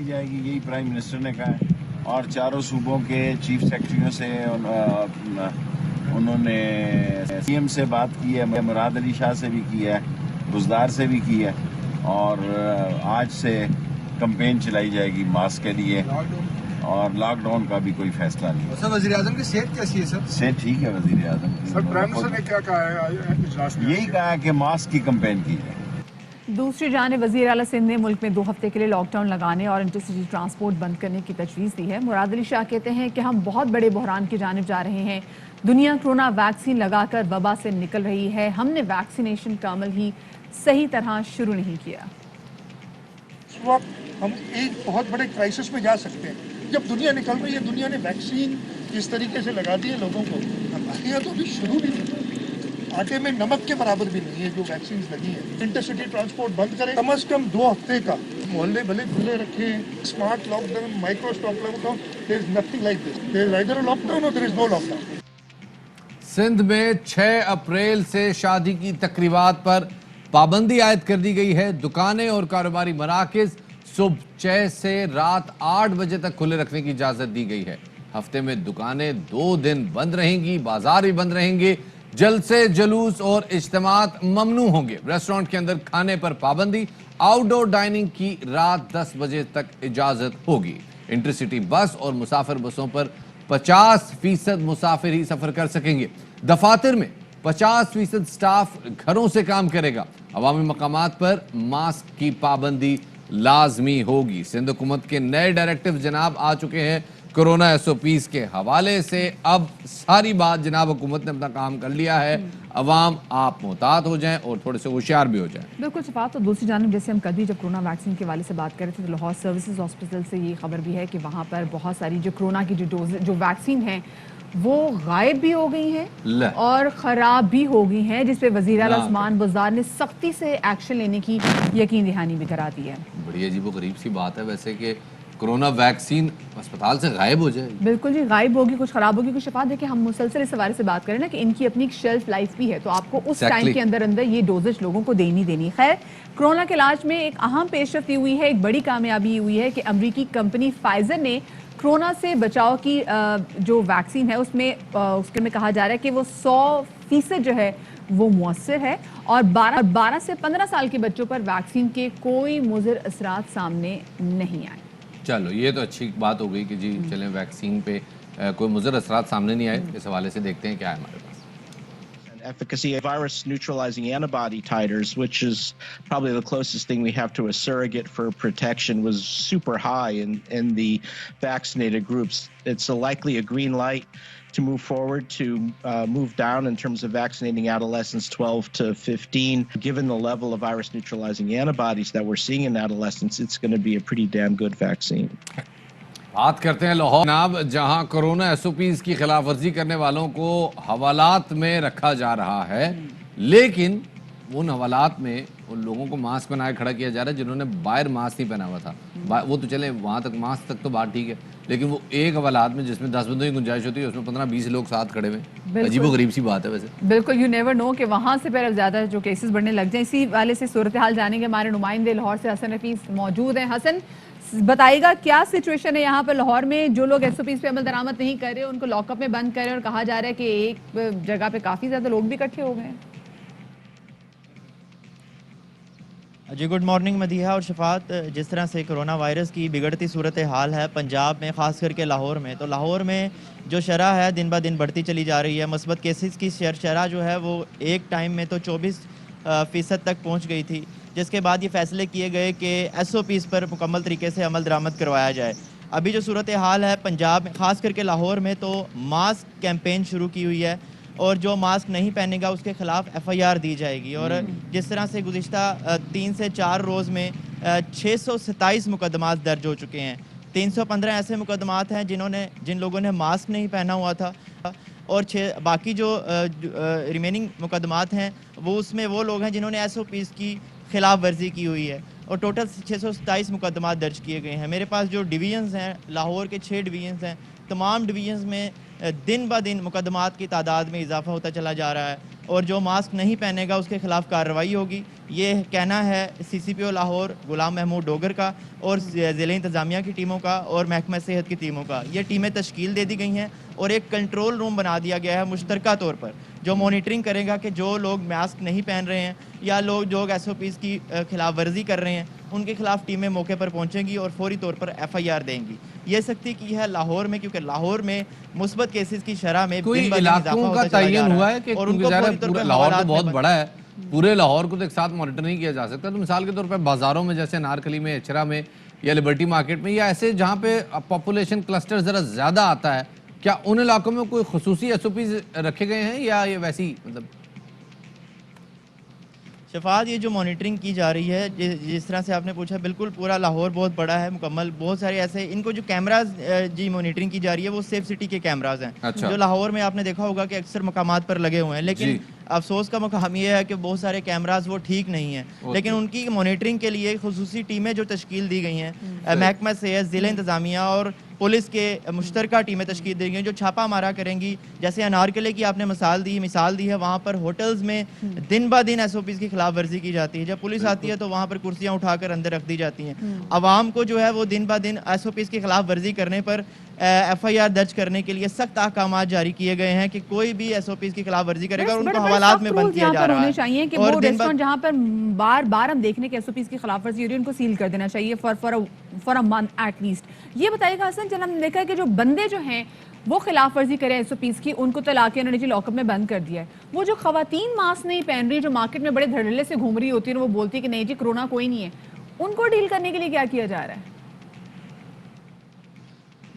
لائی جائے گی، یہی پرائم منسٹر نے کہا ہے، اور چاروں صوبوں کے چیف سیکرٹریوں سے انہوں نے سی ایم سے بات کی ہے، مراد علی شاہ سے بھی کی ہے، بزدار سے بھی کی ہے، اور آج سے کمپین چلائی جائے گی ماسک کے لیے، اور لاک ڈاؤن کا بھی کوئی فیصلہ نہیں۔ سر وزیر اعظم کی صحت کیسی ہے سر؟ صحت ٹھیک ہے وزیر اعظم کی۔ سر پرائم منسٹر نے کیا کہا ہے اجلاس میں؟ یہی کہا ہے کہ ماسک کی کمپین کی جائے۔ دوسری جانب وزیر اعلیٰ سندھ نے ملک میں 2 ہفتے کے لیے لاک ڈاؤن لگانے اور انٹرسٹی ٹرانسپورٹ بند کرنے کی تجویز دی ہے۔ مراد علی شاہ کہتے ہیں کہ ہم بہت بڑے بحران کی جانب جا رہے ہیں، دنیا کورونا ویکسین لگا کر وبا سے نکل رہی ہے، ہم نے ویکسینیشن کا عمل ہی صحیح طرح شروع نہیں کیا۔ اس وقت ہم ایک بہت بڑے کرائسس میں جا سکتے ہیں جب دنیا نکل رہی ہے، دنیا نے ویکسین اس طریقے سے لگا دی ہے لوگوں کو، ہمارے یہاں تو ابھی شروع بھی نہیں ہوئی، آٹے میں نمک کے برابر بھی نہیں ہے جو ویکسینز لگی ہیں۔ انٹرسٹی ٹرانسپورٹ بند کریں، کم از کم 2 ہفتے کا، محلے بھلے کھلے رکھیں، smart lockdown, micro stock lockdown, there is nothing like this, there is either a lockdown اور there is no lockdown. Sindh میں 6 اپریل سے شادی کی تقریبات پر پابندی عائد کر دی گئی ہے۔ دکانیں اور کاروباری مراکز صبح 6 سے رات 8 بجے تک کھلے رکھنے کی اجازت دی گئی ہے۔ ہفتے میں دکانیں 2 دن بند رہیں گی، بازار بھی بند رہیں گے، جلسے جلوس اور اجتماعات ممنوع ہوں گے۔ ریسٹورانٹ کے اندر کھانے پر پابندی، آؤٹ ڈور ڈائننگ کی رات 10 بجے تک اجازت ہوگی۔ انٹرسٹی بس اور مسافر بسوں پر 50% مسافر ہی سفر کر سکیں گے۔ دفاتر میں 50% سٹاف گھروں سے کام کرے گا۔ عوامی مقامات پر ماسک کی پابندی لازمی ہوگی۔ سندھ حکومت کے نئے ڈائریکٹیو جناب آ چکے ہیں کورونا ایس او پیز کے حوالے سے۔ اب ساری بات جناب حکومت نے اپنا کام کر لیا ہے، عوام آپ محتاط ہو جائیں اور تھوڑے سے ہوشیار بھی ہو جائیں۔ بالکل شفاعت، تو دوسری جانب جیسے ہم کل بھی جب کرونا ویکسین کے حوالے سے بات کر رہے تھے تو لاہور سروسز ہاسپٹل سے یہ خبر بھی ہے کہ وہاں پر بہت ساری جو کرونا کی جو ویکسین ہیں وہ غائب بھی ہو گئی ہیں اور خراب بھی ہو گئی ہیں، جس پہ وزیر اعلیٰ عثمان بزدار نے سختی سے ایکشن لینے کی یقین دہانی بھی کرا دی ہے۔ بڑی عجیب و غریب سی بات ہے ویسے کہ کرونا ویکسین اسپتال سے غائب ہو جائے۔ بالکل جی، غائب ہوگی، کچھ خراب ہوگی، کچھ شفا دیکھیں ہم مسلسل اس حوالے سے بات کریں نا کہ ان کی اپنی ایک شیلف لائف بھی ہے، تو آپ کو اس ٹائم کے اندر یہ ڈوزج لوگوں کو دینی۔ خیر، کرونا کے علاج میں ایک اہم پیش رفت ہوئی ہے، ایک بڑی کامیابی ہوئی ہے کہ امریکی کمپنی فائزر نے کرونا سے بچاؤ کی جو ویکسین ہے اس میں کہا جا رہا ہے کہ وہ 100% جو ہے وہ مؤثر ہے اور 12 سے 15 سال کے بچوں پر ویکسین کے کوئی مضر اثرات سامنے نہیں آئے۔ چلو یہ تو اچھی بات ہو گئی کہ جی چلیں ویکسین پہ کوئی مضر اثرات سامنے نہیں آئے۔ اس حوالے سے دیکھتے ہیں کیا ہے ہمارے پاس۔ Efficacy of virus neutralizing antibody titers, which is probably the closest thing we have to a surrogate for protection, was super high in the vaccinated groups. It's likely a green light to move forward, to move down in terms of vaccinating adolescents 12 to 15. Given the level of virus neutralizing antibodies that we're seeing in adolescents, it's going to be a pretty damn good vaccine. بات کرتے ہیں لاہور جناب، جہاں corona S O Ps کی خلاف ورزی کرنے والوں کو حوالات میں رکھا جا رہا ہے، لیکن ان حوالات میں ان لوگوں کو ماسک بنائے کھڑا کیا جا رہا ہے جنہوں نے باہر ماسک نہیں پہنا ہوا تھا۔ وہ تو چلے وہاں تک ماسک تک تو بات ٹھیک ہے، لیکن وہ ایک حوالات میں جس میں 10 بندوں کی گنجائش ہوتی ہے اس میں 15-20 لوگ ساتھ کھڑے ہوئے، عجیب و غریب سی بات ہے ویسے۔ بالکل، یو نیور نو کہ وہاں سے پھر زیادہ جو کیسز بڑھنے لگ جائیں۔ اسی والے سے صورتحال جانیں گے، ہمارے نمائندے لاہور سے حسن رفیع موجود ہیں۔ حسن، بتائیے گا کیا سچویشن ہے یہاں پر لاہور میں؟ جو لوگ ایس او پیز پہ عمل درآمد نہیں کر رہے ان کو لاک اپ میں بند کرے اور کہا جا رہا ہے کہ ایک جگہ پہ کافی زیادہ لوگ بھی اکٹھے ہو گئے ہیں۔ جی گڈ مارننگ مدیحہ اور شفاعت، جس طرح سے کرونا وائرس کی بگڑتی صورتحال ہے پنجاب میں، خاص کر کے لاہور میں، تو لاہور میں جو شرح ہے دن بہ دن بڑھتی چلی جا رہی ہے۔ مثبت کیسز کی شرح جو ہے وہ ایک ٹائم میں تو 24% تک پہنچ گئی تھی، جس کے بعد یہ فیصلے کیے گئے کہ ایس او پیز پر مکمل طریقے سے عمل درآمد کروایا جائے۔ ابھی جو صورتحال ہے پنجاب میں، خاص کر کے لاہور میں، تو ماسک کیمپین شروع کی ہوئی ہے اور جو ماسک نہیں پہنے گا اس کے خلاف ایف آئی آر دی جائے گی۔ اور جس طرح سے گزشتہ 3 سے 4 روز میں 627 مقدمات درج ہو چکے ہیں۔ 315 ایسے مقدمات ہیں جن لوگوں نے ماسک نہیں پہنا ہوا تھا، اور باقی جو ریمیننگ مقدمات ہیں وہ اس میں وہ لوگ ہیں جنہوں نے ایس او پیز کی خلاف ورزی کی ہوئی ہے، اور ٹوٹل 627 مقدمات درج کیے گئے ہیں۔ میرے پاس جو ڈویژنز ہیں، لاہور کے 6 ڈویژنز ہیں، تمام ڈویژنز میں دن بہ دن مقدمات کی تعداد میں اضافہ ہوتا چلا جا رہا ہے، اور جو ماسک نہیں پہنے گا اس کے خلاف کارروائی ہوگی. یہ کہنا ہے CCPO لاہور غلام محمود ڈوگر کا اور ضلع انتظامیہ کی ٹیموں کا اور محکمہ صحت کی ٹیموں کا. یہ ٹیمیں تشکیل دے دی گئی ہیں اور ایک کنٹرول روم بنا دیا گیا ہے مشترکہ طور پر, جو مانیٹرنگ کرے گا کہ جو لوگ ماسک نہیں پہن رہے ہیں یا لوگ جو SOPs کی خلاف ورزی کر رہے ہیں ان کے خلاف ٹیمیں موقع پر پہنچیں گی اور فوری طور پر FIR دیں گی. یہ سختی کی ہے لاہور میں, کیونکہ لاہور میں مثبت کیسز کی شرح میں کوئی دن بہ دن اضافہ علاقوں کا ہوتا چلا جا تعین رہا ہوا ہے کہ اور ان کیونکہ کو ظاہر ہے فوری طور پورا پر لاہور تو حوالات بہت میں بڑا ہے, پورے لاہور کو تو ایک ساتھ مانیٹر نہیں کیا جا سکتا, تو مثال کے طور پہ بازاروں میں جیسے انارکلی میں, اچرا میں یا لبرٹی مارکیٹ میں یا ایسے جہاں پہ پاپولیشن کلسٹر ذرا زیادہ آتا ہے, کیا ان علاقوں میں کوئی خصوصی SOPs رکھے گئے ہیں یا یہ ویسی مطلب؟ شفاعت, یہ جو مانیٹرنگ کی جا رہی ہے جس طرح سے آپ نے پوچھا, بالکل پورا لاہور بہت بڑا ہے مکمل, بہت سارے ایسے ان کو جو کیمراز جی مانیٹرنگ کی جا رہی ہے وہ سیف سٹی کے کیمراز ہیں جو لاہور میں آپ نے دیکھا ہوگا کہ اکثر مقامات پر لگے ہوئے ہیں, لیکن افسوس کا مقام یہ ہے کہ بہت سارے کیمراز وہ ٹھیک نہیں ہیں, لیکن ان کی مانیٹرنگ کے لیے خصوصی ٹیمیں جو تشکیل دی گئی ہیں, محکمہ صحت, ضلع انتظامیہ اور پولیس کے مشترکہ ٹیمیں تشکیل دی گئی ہیں جو چھاپہ مارا کریں گی. جیسے انارکلے کی آپ نے مثال دی ہے, وہاں پر ہوٹلز میں دن بہ دن SOPs کی خلاف ورزی کی جاتی ہے. جب پولیس آتی ہے تو وہاں پر کرسیاں اٹھا کر اندر رکھ دی جاتی ہیں. عوام کو جو ہے وہ دن بہ دن SOPs کی خلاف ورزی کرنے پر FIR درج کرنے کے لیے سخت احکامات جاری کیے گئے ہیں کہ کوئی بھی SOPs کی خلاف ورزی کرے گا اور ان کو حوالات میں بند کیا جا رہا ہے. چاہیے کہ اور وہ ریسٹورینٹ جہاں پر بار بار ہم دیکھنے کے SOPs کی خلاف ورزی ہو رہی ہے ان کو سیل کر دینا چاہیے for a month at least. یہ بتائیے گا حسن, جب ہم نے دیکھا ہے کہ جو بندے جو ہیں وہ خلاف ورزی کریں SOPs کی, ان کو تو لا کے انہوں نے جی لاک اپ میں بند کر دیا ہے. وہ جو خواتین ماسک نہیں پہن رہی, جو مارکیٹ میں بڑے دھڑلے سے گھوم رہی ہوتی ہیں, وہ بولتی ہے کہ نہیں جی کرونا کوئی نہیں ہے, ان کو ڈیل کرنے کے لیے کیا کیا جا رہا ہے؟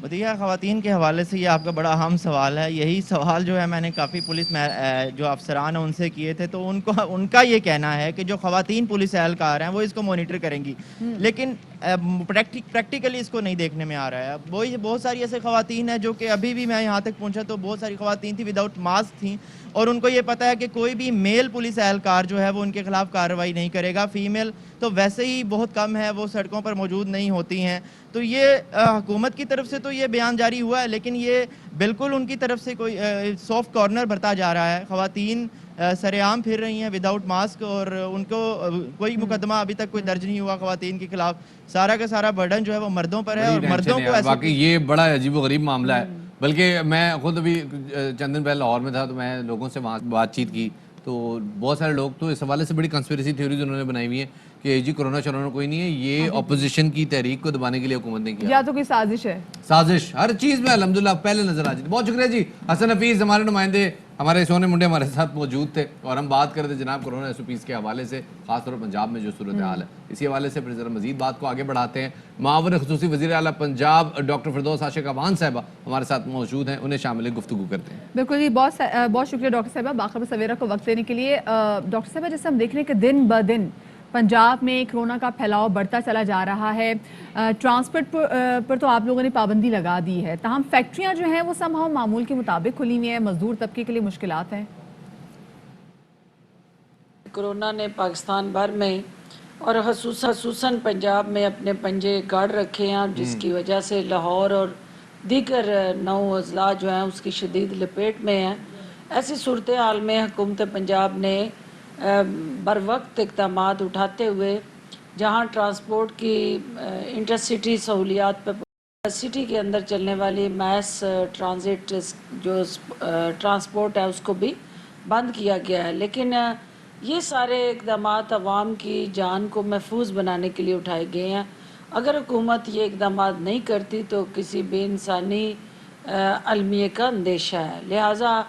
مدیحہ, خواتین کے حوالے سے یہ آپ کا بڑا اہم سوال ہے. یہی سوال جو ہے میں نے کافی پولیس میں جو افسران ہیں ان سے کیے تھے, تو ان کا یہ کہنا ہے کہ جو خواتین پولیس اہلکار ہیں وہ اس کو مانیٹر کریں گی, لیکن پریکٹیکلی اس کو نہیں دیکھنے میں آ رہا ہے. بہت ساری ایسے خواتین ہیں جو کہ ابھی بھی میں یہاں تک پہنچا تو بہت ساری خواتین تھیں وداؤٹ ماسک تھیں, اور ان کو یہ پتہ ہے کہ کوئی بھی میل پولیس اہلکار جو ہے وہ ان کے خلاف کارروائی نہیں کرے گا. فیمیل تو ویسے ہی بہت کم ہے, وہ سڑکوں پر موجود نہیں ہوتی ہیں. تو یہ حکومت کی طرف سے تو یہ بیان جاری ہوا ہے, لیکن یہ بالکل ان کی طرف سے کوئی سافٹ کارنر برتا جا رہا ہے. خواتین سر عام پھر رہی ہیں وداؤٹ ماسک, اور ان کو کوئی مقدمہ ابھی تک کوئی درج نہیں ہوا خواتین کے خلاف. سارا کا سارا برڈن جو ہے وہ مردوں پر ہے, اور مردوں کو واقعی یہ بڑا عجیب و غریب معاملہ ہے. بلکہ میں خود ابھی چند دن پہلے لاہور میں تھا تو میں لوگوں سے وہاں بات چیت کی, تو بہت سارے لوگ تو اس حوالے سے بڑی کنسپیریسی تھیوریز انہوں نے بنائی ہوئی ہیں کہ جی کرونا شرونا کوئی نہیں ہے, یہ اپوزیشن کی تحریک کو دبانے کے لیے حکومت نے کیا, یا تو کوئی سازش ہے, سازش ہر چیز میں الحمدللہ پہلے نظر آ جاتی. بہت شکریہ جی حسن حفیظ, ہمارے نمائندے ہمارے سونے منڈے ہمارے ساتھ موجود تھے, اور ہم بات کر رہے تھے جناب کرونا SOPs کے حوالے سے, خاص طور پر پنجاب میں جو صورتحال ہے. اسی حوالے سے پھر ذرا مزید بات کو آگے بڑھاتے ہیں. معاون خصوصی وزیر اعلیٰ پنجاب ڈاکٹر فردوس عاشق اعوان صاحبہ ہمارے ساتھ موجود ہیں, انہیں شامل گفتگو کرتے ہیں. بالکل جی, بہت شکریہ ڈاکٹر صاحبہ باخبر سویرا کو وقت دینے کے لیے. ڈاکٹر صاحبہ, جیسے ہم دیکھ رہے ہیں کہ دن بہ دن پنجاب میں کرونا کا پھیلاؤ بڑھتا چلا جا رہا ہے. ٹرانسپورٹ پر تو آپ لوگوں نے پابندی لگا دی ہے, تاہم فیکٹریاں جو ہیں وہ سم معمول کے مطابق کھلی ہوئی ہیں, مزدور طبقے کے لیے مشکلات ہیں. کرونا نے پاکستان بھر میں اور خصوصاً پنجاب میں اپنے پنجے گاڑ رکھے ہیں, جس کی وجہ سے لاہور اور دیگر 9 اضلاع جو ہیں اس کی شدید لپیٹ میں ہیں. ایسی صورتحال میں حکومت پنجاب نے بر وقت اقدامات اٹھاتے ہوئے جہاں ٹرانسپورٹ کی انٹرسٹی سہولیات پہ سٹی کے اندر چلنے والی میس ٹرانزٹ جو ٹرانسپورٹ ہے اس کو بھی بند کیا گیا ہے. لیکن یہ سارے اقدامات عوام کی جان کو محفوظ بنانے کے لیے اٹھائے گئے ہیں. اگر حکومت یہ اقدامات نہیں کرتی تو کسی بے انسانی المیہ کا اندیشہ ہے. لہٰذا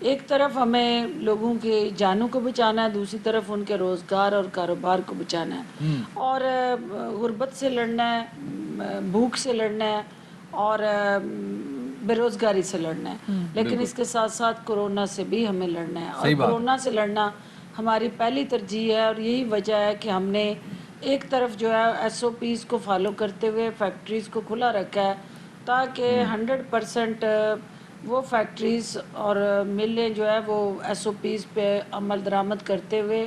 ایک طرف ہمیں لوگوں کی جانوں کو بچانا ہے, دوسری طرف ان کے روزگار اور کاروبار کو بچانا ہے, اور غربت سے لڑنا ہے, بھوک سے لڑنا ہے, اور بے روزگاری سے لڑنا ہے. لیکن اس کے ساتھ ساتھ کرونا سے بھی ہمیں لڑنا ہے, اور کرونا سے لڑنا ہماری پہلی ترجیح ہے. اور یہی وجہ ہے کہ ہم نے ایک طرف جو ہے SOPs کو فالو کرتے ہوئے فیکٹریز کو کھلا رکھا ہے, تاکہ 100% وہ فیکٹریز اور ملیں جو ہے وہ SOPs پہ عمل درآمد کرتے ہوئے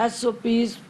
SOPs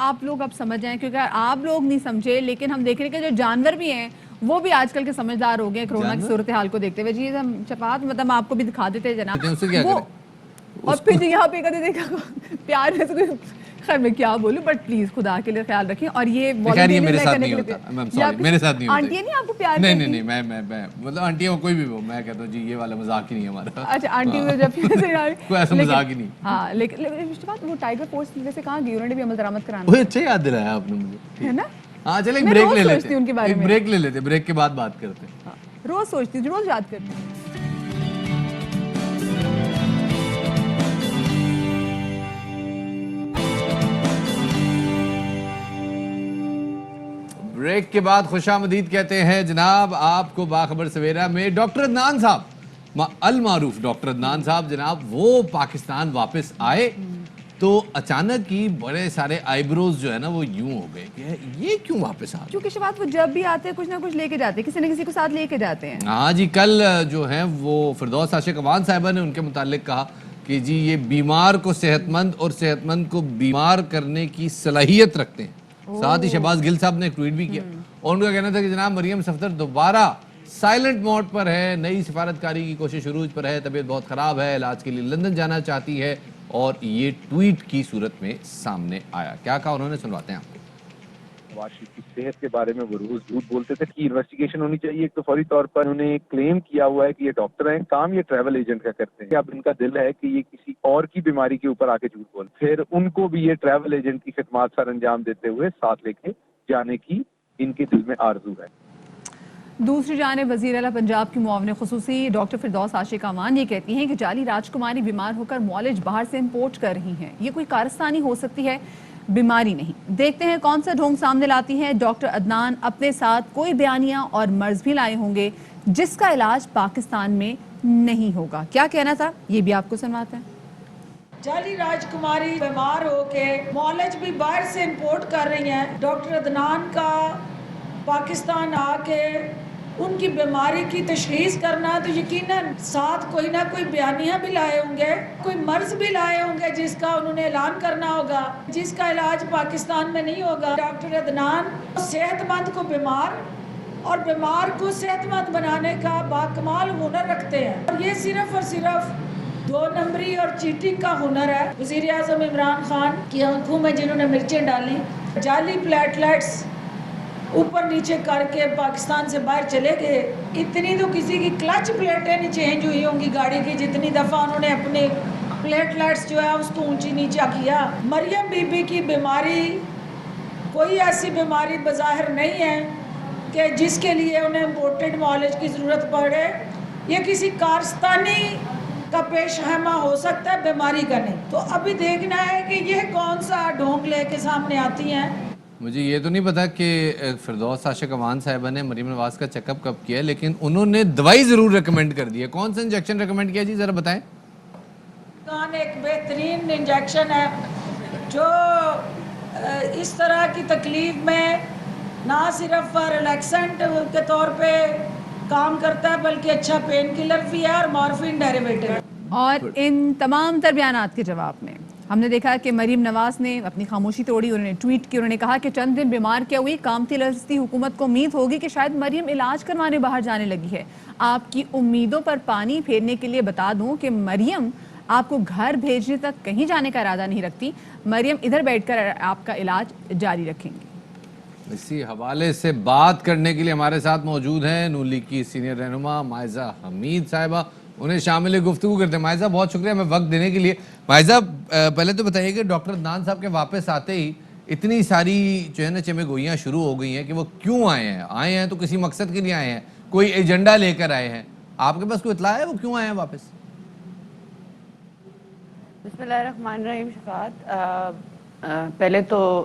آپ لوگ اب سمجھ جائیں، کیونکہ آپ لوگ نہیں سمجھے لیکن ہم دیکھ رہے ہیں کہ جو جانور بھی ہیں وہ بھی آج کل کے سمجھدار ہو گئے کرونا کی صورتحال کو دیکھتے ہوئے. جی ہم شفاعت مطلب آپ کو بھی دکھا دیتے ہیں جناب اسے کیا وہ. کریں؟ اور پھر یہاں پہ کہتے دیکھا پیار میں سے خیر میں کیا بولوں، بٹ پلیز خدا کے لیے خیال رکھیں. اور یہ خیر یہ میرے ساتھ نہیں ہوتا، میرے ساتھ نہیں ہوتا. آنٹیاں نہیں آپ کو پیار نہیں نہیں میں مطلب آنٹیوں کوئی بھی ہو، میں کہتا ہوں جی یہ والا مذاق ہی نہیں ہمارا. اچھا آنٹی میں جب کوئی ایسا مذاق ہی نہیں. ہاں لیکن وہ ٹائیگر فورس ویسے کہاں گئی، انہوں نے بھی عمل درآمد کرانا وہ اچھا یاد دلایا آپ نے مجھے، ہے نا. ہاں چلیں میں بریک روز لے سوچتی لیتے ہوں ان کے بارے ہیں، میں. بریک لے لیتے ہیں، بریک کے بعد بات کرتے ہیں. روز سوچتی ہوں، روز یاد کرتی ہوں. بریک کے بعد خوش آمدید کہتے ہیں جناب آپ کو باخبر سویرا میں. ڈاکٹر عدنان صاحب المعروف ڈاکٹر عدنان صاحب جناب وہ پاکستان واپس آئے تو اچانک ہی بڑے سارے آئی بروز جو ہے نا وہ یوں ہو گئے کہ یہ کیوں واپس آ گئے. کیونکہ شفاعت وہ جب بھی آتے ہیں کچھ نہ کچھ لے کے جاتے ہیں، کسی نہ کسی کو ساتھ لے کے جاتے ہیں. ہاں جی کل جو ہیں وہ فردوس عاشق اوان صاحبہ نے ان کے متعلق کہا کہ جی یہ بیمار کو صحت مند اور صحت مند کو بیمار کرنے کی صلاحیت رکھتے ہیں. ساتھ ہی شہباز گل صاحب نے ایک ٹویٹ بھی کیا اور ان کا کہنا تھا کہ جناب مریم صفدر دوبارہ سائلنٹ موڈ پر ہے، نئی سفارتکاری کی کوشش عروج پر ہے، طبیعت بہت خراب ہے، علاج کے لیے لندن جانا چاہتی ہے. اور یہ ٹویٹ کی صورت میں سامنے آیا. کیا کہا انہوں نے، سنواتے ہیں آپ کو. نواز شریف کی صحت کے بارے میں وہ روز جھوٹ بولتے تھے کہ انویسٹیگیشن ہونی چاہیے. ایک تو فوری طور پر انہوں نے کلیم کیا ہوا ہے کہ یہ ڈاکٹر ہیں، کام یہ ٹریول ایجنٹ کا کرتے ہیں. اب ان کا دل ہے کہ یہ کسی اور کی بیماری کے اوپر آ کے جھوٹ بول، پھر ان کو بھی یہ ٹریول ایجنٹ کی خدمات سر انجام دیتے ہوئے ساتھ لے کے جانے کی ان کے دل میں آرزو ہے. دوسری جانب وزیر اعلیٰ پنجاب کی معاون خصوصی ڈاکٹر فردوس عاشق اوان یہ کہتی ہیں کہ جعلی راجکماری بیمار ہو کر معالج باہر سے امپورٹ کر رہی ہیں. یہ کوئی کارستانی ہو سکتی ہے، بیماری نہیں. دیکھتے ہیں کون سا ڈھونگ سامنے لاتی ہے. ڈاکٹر عدنان اپنے ساتھ کوئی بیانیہ اور مرض بھی لائے ہوں گے جس کا علاج پاکستان میں نہیں ہوگا. کیا کہنا تھا یہ بھی آپ کو سنواتے ہیں. جعلی راجکماری بیمار ہو کے معالج بھی باہر سے امپورٹ کر رہی ہیں. ڈاکٹر عدنان کا پاکستان آ کے ان کی بیماری کی تشخیص کرنا تو یقیناً ساتھ کوئی نہ کوئی بیانیہ بھی لائے ہوں گے، کوئی مرض بھی لائے ہوں گے جس کا انہوں نے اعلان کرنا ہوگا، جس کا علاج پاکستان میں نہیں ہوگا. ڈاکٹر عدنان صحت مند کو بیمار اور بیمار کو صحت مند بنانے کا باکمال ہنر رکھتے ہیں. اور یہ صرف اور صرف 2 نمبری اور چیٹنگ کا ہنر ہے. وزیر اعظم عمران خان کی آنکھوں میں جنہوں نے مرچیں ڈالی، جعلی پلیٹلیٹس اوپر نیچے کر کے پاکستان سے باہر چلے گئے. اتنی تو کسی کی کلچ پلیٹیں نہیں چینج ہوئی ہوں گی گاڑی کی جتنی دفعہ انہوں نے اپنے پلیٹلیٹس جو ہے اس کو اونچی نیچا کیا. مریم بی بی کی بیماری کوئی ایسی بیماری بظاہر نہیں ہے کہ جس کے لیے انہیں امپورٹڈ معالج کی ضرورت پڑے. یہ کسی کارستانی کا پیش خیمہ ہو سکتا ہے، بیماری کا نہیں. تو ابھی دیکھنا ہے کہ یہ کون سا ڈھونگ لے کے سامنے آتی ہیں. مجھے یہ تو نہیں پتا کہ فردوس عاشق اوان صاحبہ نے مریم نواز کا چیک اپ کب کیا، لیکن انہوں نے دوائی ضرور ریکمینڈ کر دی ہے. کون سا انجیکشن ریکمینڈ کیا جی ذرا بتائیں. ایک بہترین انجیکشن ہے جو اس طرح کی تکلیف میں نہ صرف ریلیکسنٹ کے طور پہ کام کرتا ہے بلکہ اچھا پین کلر بھی ہے اور مارفین ڈیریویٹو. اور ان تمام تر بیانات کے جواب میں ہم نے دیکھا کہ مریم نواز نے اپنی خاموشی توڑی. انہوں نے ٹویٹ کی، انہوں نے کہا کہ چند دن بیمار کیا ہوئی، کامتی لرزتی حکومت کو امید ہوگی کہ شاید مریم علاج کروانے باہر جانے لگی ہے. آپ کی امیدوں پر پانی پھیرنے کے لیے بتا دوں کہ مریم آپ کو گھر بھیجنے تک کہیں جانے کا ارادہ نہیں رکھتی. مریم ادھر بیٹھ کر آپ کا علاج جاری رکھیں گی. اسی حوالے سے بات کرنے کے لیے ہمارے ساتھ موجود ہیں نون لیگ کی سینئر رہنما مائزہ حمید صاحبہ. انہیں شامل گفتگو کرتے ہیں. مائزہ بہت شکریہ ہمیں وقت دینے کے لیے. مائزہ پہلے تو بتائیے کہ ڈاکٹر عدنان صاحب کے واپس آتے ہی اتنی ساری جو ہے نا چمے گوئیاں شروع ہو گئی ہیں کہ وہ کیوں آئے ہیں تو کسی مقصد کے لیے آئے ہیں، کوئی ایجنڈا لے کر آئے ہیں. آپ کے پاس کوئی اطلاع ہے وہ کیوں آئے ہیں واپس؟ بسم اللہ الرحمن الرحیم. شفاعت، پہلے تو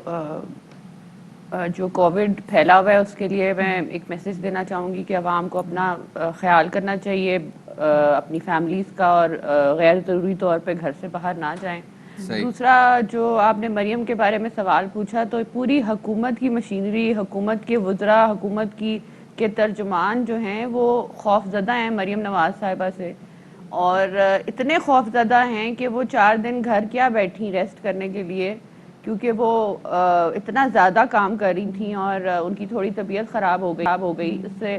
جو کووڈ پھیلا ہوا ہے اس کے لیے میں ایک میسیج دینا چاہوں گی کہ عوام کو اپنا خیال کرنا چاہیے، اپنی فیملیز کا، اور غیر ضروری طور پہ گھر سے باہر نہ جائیں. دوسرا جو آپ نے مریم کے بارے میں سوال پوچھا، تو پوری حکومت کی مشینری، حکومت کے وزراء، حکومت کے ترجمان جو ہیں وہ خوف زدہ ہیں مریم نواز صاحبہ سے. اور اتنے خوف زدہ ہیں کہ وہ 4 دن گھر کیا بیٹھی ریسٹ کرنے کے لیے کیونکہ وہ اتنا زیادہ کام کر رہی تھیں اور ان کی تھوڑی طبیعت خراب ہو گئی. اس سے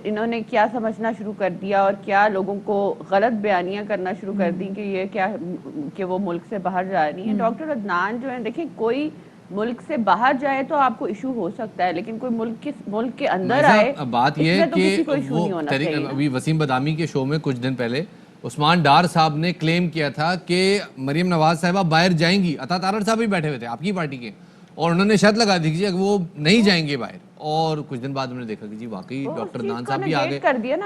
انہوں نے کیا سمجھنا شروع کر دیا اور کیا لوگوں کو غلط بیانیاں کرنا شروع کر دی کہ یہ کیا کہ وہ ملک سے باہر جا رہی ہیں. ڈاکٹر عدنان جو ہیں دیکھیں کوئی ملک سے باہر جائے تو آپ کو ایشو ہو سکتا ہے لیکن کوئی ملک کے اندر آئے بات یہ ہے کہ وہ ابھی وسیم بدامی کے شو میں کچھ دن پہلے عثمان ڈار صاحب نے کلیم کیا تھا کہ مریم نواز صاحبہ باہر جائیں گی. عطا تارڑ صاحب بھی بیٹھے ہوئے تھے آپ کی پارٹی کے اور انہوں نے شرط لگا دی کہ وہ نہیں جائیں گے باہر اور کچھ دن بعد انہوں نے دیکھا کہ جی واقعی ڈاکٹر عدنان صاحب بھی آ گئے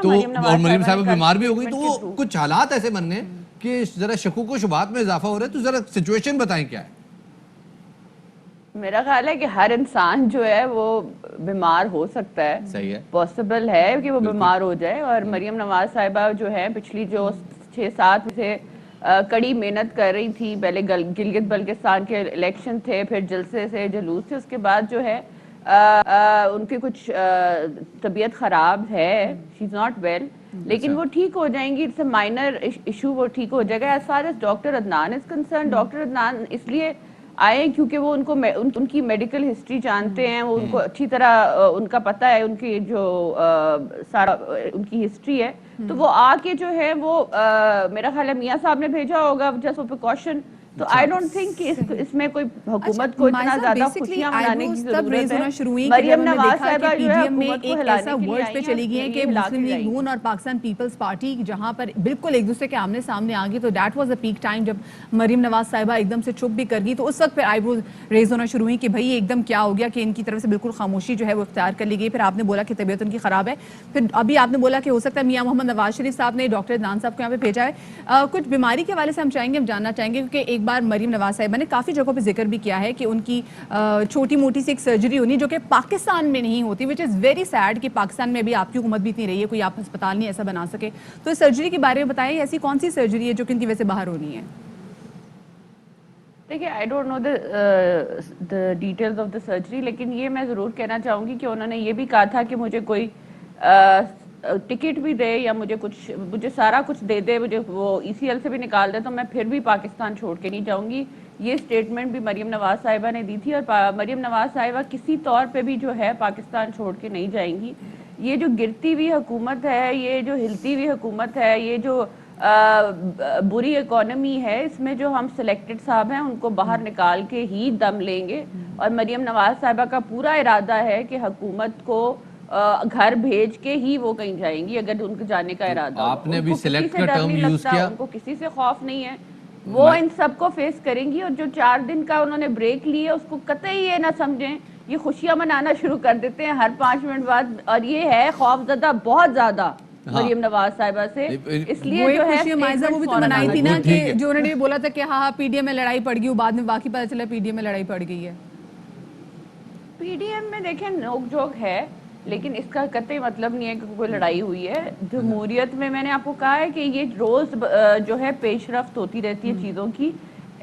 تو اور مریم صاحب بیمار بھی ہو گئی. تو وہ کچھ حالات ایسے بن گئے کہ ذرا شکوک و شبہات میں اضافہ ہو رہا ہے. تو ذرا سچویشن بتائیں کیا ہے. میرا خیال ہے کہ ہر انسان جو ہے وہ بیمار ہو سکتا ہے. صحیح ہے, پاسبل ہے کہ وہ بیمار ہو جائے اور مریم نواز صاحبہ جو ہے پچھلی جو 6-7 سے کڑی محنت کر رہی تھی. پہلے گلگت بلتستان کے الیکشن تھے, پھر جلسے سے جلوس تھے, اس کے بعد جو ہے ان کی کچھ طبیعت خراب ہے, شی از ناٹ ویل, لیکن وہ ٹھیک ہو جائیں گی. اٹس اے مائنر ایشو, وہ ٹھیک ہو جائے گا. As far as doctor Adnan is concerned, doctor Adnan اس لیے آئے کیونکہ وہ ان کی میڈیکل ہسٹری جانتے ہیں, وہ ان کو اچھی طرح ان کا پتہ ہے ان کی جو سارا ان کی ہسٹری ہے. تو وہ آ کے جو ہے وہ میرا خیال ہے میاں صاحب نے بھیجا ہوگا جسٹ فار پریکاشن. تو آئی ڈونٹ تھنک کہ اس میں کوئی حکومت کو اتنا زیادہ خوشیاں منانے کی ضرورت ہے. مریم نواز صاحبہ جو ہے حکومت کو ہلانے کے لیے پہ چلی گئی ہیں کہ مسلم لیگ نون اور پاکستان پیپلز پارٹی جہاں پر بالکل ایک دوسرے کے آمنے سامنے آ گئی. تو that was a peak time جب مریم نواز صاحبہ ایک دم سے چپ بھی کر گئی. تو اس وقت پھر آئی بروز ریز ہونا شروع ہوئی کہ بھائی ایک دم کیا ہو گیا کہ ان کی طرف سے بالکل خاموشی جو ہے وہ اختیار کر لی گئی. پھر آپ نے بولا کہ طبیعت ان کی خراب ہے. پھر ابھی آپ نے بولا کہ ہو سکتا ہے میاں محمد نواز شریف صاحب نے ڈاکٹر عدنان صاحب کو یہاں پہ بھیجا ہے. کچھ بیماری کے حوالے سے ہم چاہیں گے, ہم جاننا چاہیں گے کیونکہ ایک بار مریم نواز صاحبہ نے کافی جگہوں پہ ذکر بھی کیا ہے کہ ان کی چھوٹی موٹی سی ایک سرجری ہونی جو کہ پاکستان میں نہیں ہوتی, وچ از ویری سیڈ کہ پاکستان میں بھی آپ کی حکومت بھی اتنی رہی ہے, کوئی آپ ہسپتال نہیں ایسا بنا سکے. تو اس سرجری کے بارے میں بتائیں, ایسی کون سی سرجری ہے جو کہ ان کی وجہ سے باہر ہونی ہے؟ دیکھیے I don't know the details of the surgery, لیکن یہ میں ضرور کہنا چاہوں گی کہ انہوں نے یہ بھی کہا تھا کہ مجھے کوئی ٹکٹ بھی دے یا مجھے سارا کچھ دے دے, مجھے وہ ECL سے بھی نکال دے تو میں پھر بھی پاکستان چھوڑ کے نہیں جاؤں گی. یہ سٹیٹمنٹ بھی مریم نواز صاحبہ نے دی تھی اور مریم نواز صاحبہ کسی طور پہ بھی جو ہے پاکستان چھوڑ کے نہیں جائیں گی. یہ جو گرتی ہوئی حکومت ہے, یہ جو ہلتی ہوئی حکومت ہے, یہ جو بری اکانومی ہے, اس میں جو ہم سلیکٹڈ صاحب ہیں ان کو باہر نکال کے ہی دم لیں گے. اور مریم نواز صاحبہ کا پورا ارادہ ہے کہ حکومت کو گھر بھیج کے ہی وہ کہیں جائیں گی اگر ان کے جانے کا ارادہ. آپ نے ابھی سلیکٹ کا ٹرم یوز کیا, ان کو کسی سے خوف نہیں ہے, وہ ان سب کو فیس کریں گی. اور جو 4 دن کا انہوں نے بریک لی ہے اس کو قطعی یہ نہ سمجھیں, یہ خوشیاں منانا شروع کر دیتے ہیں ہر 5 منٹ بعد. اور یہ ہے خوف زدہ بہت زیادہ مریم نواز صاحبہ سے, اس لیے جو ہے وہ بھی تو منائی تھی نا کہ جو انہوں نے بولا تھا کہ ہاں PDM میں لڑائی پڑ گئی, بعد میں واقعی پتہ چلا PDM میں لڑائی پڑ گئی ہے. PDM میں دیکھیں نوک جھوک ہے لیکن اس کا قطعی مطلب نہیں ہے کہ کوئی لڑائی ہوئی ہے. جمہوریت میں نے آپ کو کہا ہے کہ یہ روز جو ہے پیش رفت ہوتی رہتی ہے چیزوں کی.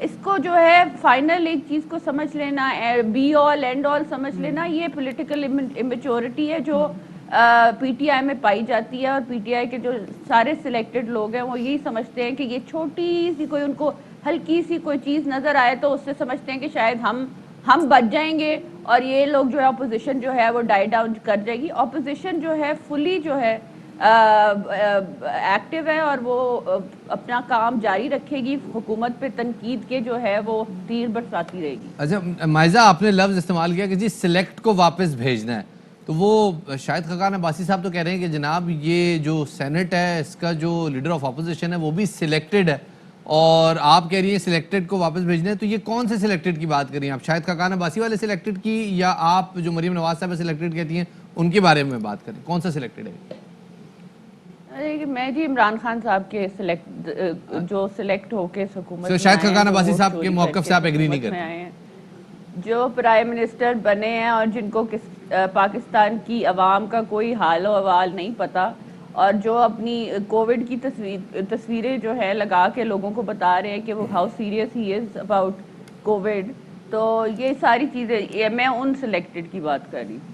اس کو جو ہے فائنل ایک چیز کو سمجھ لینا, بی آل اینڈ آل سمجھ لینا, یہ پولیٹیکل امیچورٹی ہے جو PTI میں پائی جاتی ہے. اور PTI کے جو سارے سلیکٹڈ لوگ ہیں وہ یہی سمجھتے ہیں کہ یہ چھوٹی سی کوئی ان کو ہلکی سی کوئی چیز نظر آئے تو اس سے سمجھتے ہیں کہ شاید ہم بچ جائیں گے اور یہ لوگ جو ہے اپوزیشن جو ہے وہ ڈائی ڈاؤن کر جائے گی. اپوزیشن جو ہے فلی جو ہے ایکٹیو ہے اور وہ اپنا کام جاری رکھے گی, حکومت پہ تنقید کے جو ہے وہ تیر برساتی رہے گی. اچھا مائزہ, آپ نے لفظ استعمال کیا کہ جی سلیکٹ کو واپس بھیجنا ہے, تو وہ شاہد خاقان عباسی صاحب تو کہہ رہے ہیں کہ جناب یہ جو سینٹ ہے اس کا جو لیڈر آف اپوزیشن ہے وہ بھی سلیکٹڈ ہے, اور آپ کہہ رہی ہیں سلیکٹڈ کو واپس بھیجنا ہے. تو یہ کون سے سلیکٹڈ کی بات کر رہی ہیں آپ, شاہد خاقان عباسی والے سلیکٹڈ کی یا آپ جو مریم نواز صاحب سلیکٹڈ کہتی ہیں ان کے بارے میں بات کریں, کون سا سلیکٹڈ ہے؟ میں جی عمران خان صاحب کے جو سلیکٹ ہو کے حکومت میں شاہد خاقان عباسی صاحب کے موقف سے آپ ایگری نہیں کرتے, جو پرائم منسٹر بنے ہیں اور جن کو پاکستان کی عوام کا کوئی حال و احوال نہیں پتا, اور جو اپنی کووڈ کی تصویریں جو ہے لگا کے لوگوں کو بتا رہے ہیں کہ وہ how serious he is about Covid, تو یہ ساری چیزیں میں ان سلیکٹڈ کی بات کر رہی ہوں.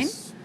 is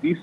30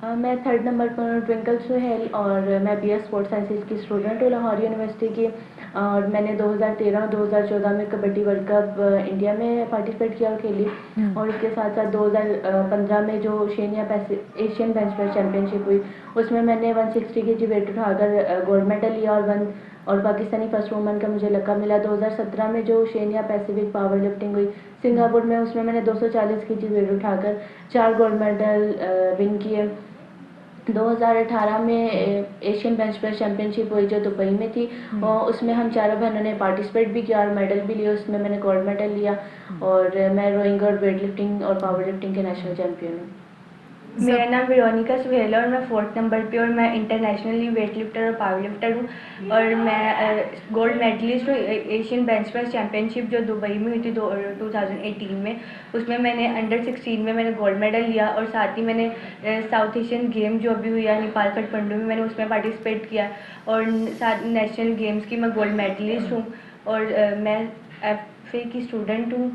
میں 3rd نمبر پر ٹوئنکل سہیل اور میں بی ایس اسپورٹس سائنسز کی اسٹوڈنٹ ہوں لاہور یونیورسٹی کی. اور میں نے 2013 اور 2014 میں کبڈی ورلڈ کپ انڈیا میں پارٹیسپیٹ کیا اور کھیلی. اور اس کے ساتھ ساتھ 2015 میں جو ایشین بینچ پریس چیمپئن شپ ہوئی اس میں نے 160 kg ویٹ اٹھا کر گولڈ میڈل لیا اور پاکستانی فرسٹ وومن کا مجھے لقب ملا. 2017 میں جو اوشینیا پیسیفک پاور لفٹنگ ہوئی سنگاپور میں اس میں نے 240 kg ویٹ اٹھا کر 4 گولڈ میڈل ون کیے. 2018 میں ایشین بینچ پریس چیمپئن شپ ہوئی جو دبئی میں تھی اس میں ہم چاروں بہنوں نے پارٹیسپیٹ بھی کیا اور میڈل بھی لیا. اس میں نے گولڈ میڈل لیا اور میں روئنگ اور ویٹ لفٹنگ اور پاور لفٹنگ کے نیشنل چیمپئن ہوں. میرا نام ویرونیکا سہیل ہے اور میں 4th نمبر پہ اور میں انٹرنیشنلی ویٹ لفٹر اور پاور لفٹر ہوں اور میں گولڈ میڈلسٹ ہوں ایشین بینچ پریس چیمپئن شپ جو دبئی میں ہوئی تھی 2018 میں. اس میں نے انڈر 16 میں نے گولڈ میڈل لیا اور ساتھ ہی میں نے ساؤتھ ایشین گیم جو ابھی ہوئی ہے نیپال کٹھمنڈو میں نے اس میں پارٹیسپیٹ کیا اور ساتھ نیشنل گیمز کی میں گولڈ میڈلسٹ ہوں اور میں ایف اے کی اسٹوڈنٹ ہوں.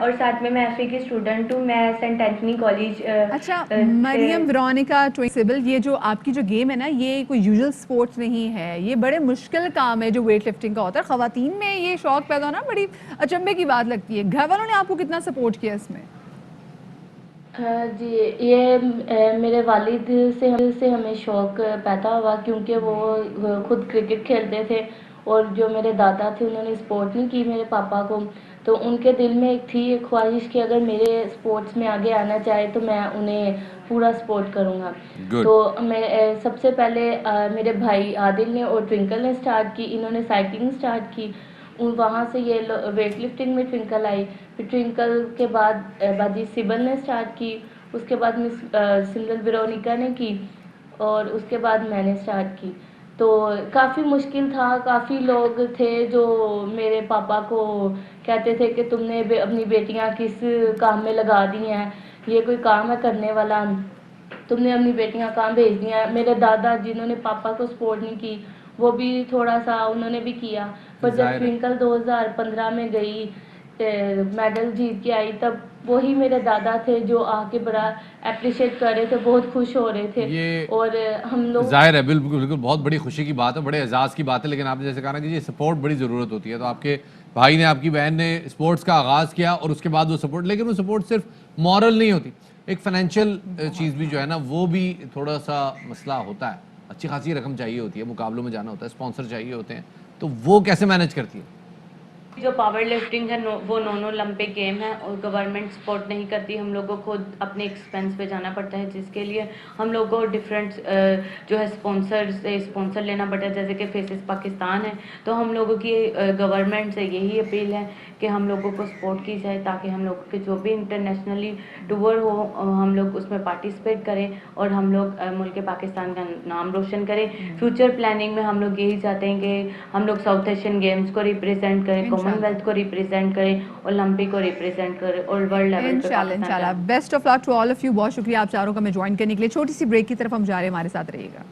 اور ساتھ میں ایف اے کی اسٹوڈنٹ ہوں. میں سینٹ اینٹنی کالج. اچھا مریم ویرونیکا سبل، یہ جو آپ کی جو گیم ہے نا یہ کوئی یوزل سپورٹس نہیں ہے، یہ بڑے مشکل کام ہے جو ویٹ لفٹنگ کا ہوتا ہے. خواتین میں یہ شوق پیدا ہونا بڑی اچنبے کی بات لگتی ہے. گھر والوں نے آپ کو کتنا سپورٹ کیا اس میں؟ جی یہ میرے والد سے ہمیں شوق پیدا ہوا کیونکہ وہ خود کرکٹ کھیلتے تھے اور جو میرے دادا تھے انہوں نے سپورٹ نہیں کی میرے پاپا کو، تو ان کے دل میں ایک تھی ایک خواہش کہ اگر میرے سپورٹس میں آگے آنا چاہے تو میں انہیں پورا سپورٹ کروں گا. تو میں سب سے پہلے میرے بھائی عادل نے اور ٹوئنکل نے سٹارٹ کی، انہوں نے سائیکلنگ سٹارٹ کی. وہاں سے یہ ویٹ لفٹنگ میں ٹوئنکل آئی، پھر ٹوئنکل کے بعد باجی سبل نے سٹارٹ کی، اس کے بعد مس سمرن ویرونیکا نے کی اور اس کے بعد میں نے سٹارٹ کی. تو کافی مشکل تھا، کافی لوگ تھے جو میرے پاپا کو کہتے تھے کہ تم نے اپنی بیٹیاں کس کام میں لگا دی ہیں، یہ کوئی کام ہے کرنے والا، تم نے اپنی بیٹیاں کہاں بھیج دی ہیں. میرے دادا جنہوں نے پاپا کو سپورٹ نہیں کی وہ بھی تھوڑا سا انہوں نے بھی کیا، پر جب ٹوئنکل 2015 میں گئی میڈل جیت کے آئی تب وہی میرے دادا تھے جو آ کے بڑا اپریشیٹ کر رہے تھے، بہت خوش ہو رہے تھے. اور ہم لوگ ظاہر ہے بالکل بہت بڑی خوشی کی بات ہے، بڑے اعزاز کی بات ہے، لیکن آپ نے جیسے کہا نا کہ یہ سپورٹ بڑی ضرورت ہوتی ہے. تو آپ کے بھائی نے آپ کی بہن نے سپورٹس کا آغاز کیا اور اس کے بعد وہ سپورٹ، لیکن وہ سپورٹ صرف مورل نہیں ہوتی، ایک فائنینشیل چیز بھی جو ہے نا وہ بھی تھوڑا سا مسئلہ ہوتا ہے. اچھی خاصی رقم چاہیے ہوتی ہے، مقابلوں میں جانا ہوتا ہے، اسپانسر چاہیے ہوتے ہیں، تو وہ کیسے مینیج کرتی ہے؟ جو پاور لفٹنگ ہے وہ نان اولمپک گیم ہے اور گورنمنٹ سپورٹ نہیں کرتی، ہم لوگوں کو خود اپنے ایکسپینس پہ جانا پڑتا ہے جس کے لیے ہم لوگوں کو ڈفرینٹ جو ہے اسپانسر لینا پڑتا ہے، جیسے کہ فیسز پاکستان ہے. تو ہم لوگوں کی گورنمنٹ سے یہی اپیل ہے کہ ہم لوگوں کو سپورٹ کی جائے تاکہ ہم لوگوں کے جو بھی انٹرنیشنلی ٹور ہو ہم لوگ اس میں پارٹیسپیٹ کریں اور ہم لوگ ملک پاکستان کا نام روشن کریں. فیوچر پلاننگ میں ہم لوگ یہی چاہتے ہیں کہ ہم لوگ ساؤتھ ایشین گیمز کو ریپرزینٹ کریں، کامن ویلتھ کو ریپرزینٹ کریں، اولمپک کو ریپرزینٹ کریں اور ورلڈ لیول پہ انشاءاللہ. Best of luck to all of you. بہت شکریہ آپ چاروں کا میں جوائن کرنے کے لیے. چھوٹی سی بریک کی طرف ہم جا رہے ہیں، ہمارے ساتھ رہیے گا.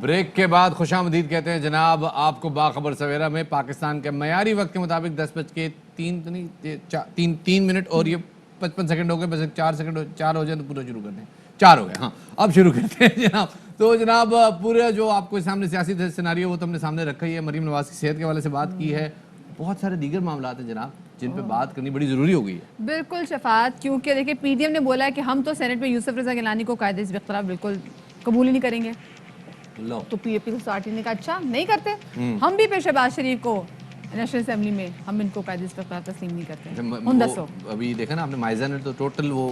بریک کے بعد خوش آمدید کہتے ہیں جناب آپ کو باخبر سویرا میں. پاکستان کے معیاری وقت کے مطابق 10:03 اور یہ 55 سیکنڈ ہو گئے، بس 4 ہو جائے تو پورا شروع کر دیں. 4 ہو گئے، ہاں اب شروع کرتے ہیں جناب. تو جناب پورا جو آپ کو سامنے سیاسی سیناریو وہ تو ہم نے سامنے رکھا ہی ہے. مریم نواز کی صحت کے حوالے سے بات کی ہے، بہت سارے دیگر معاملات ہیں جناب جن پہ بات کرنی بڑی ضروری ہو گئی ہے. بالکل شفاعت، کیونکہ دیکھیں پی ڈی ایم نے بولا ہے کہ ہم تو سینٹ میں یوسف رضا گیلانی کو قائد حزب اختلاف بالکل قبول ہی نہیں کریں گے. تو پی اے پی سوسائٹی نے کہا اچھا نہیں کرتے، ہم بھی پھر شہباز شریف کو نیشنل اسمبلی میں ہم ان کو قائد حزب اختلاف تسلیم نہیں کرتے. ابھی دیکھا نا آپ نے مائزہ نے تو ٹوٹل وہ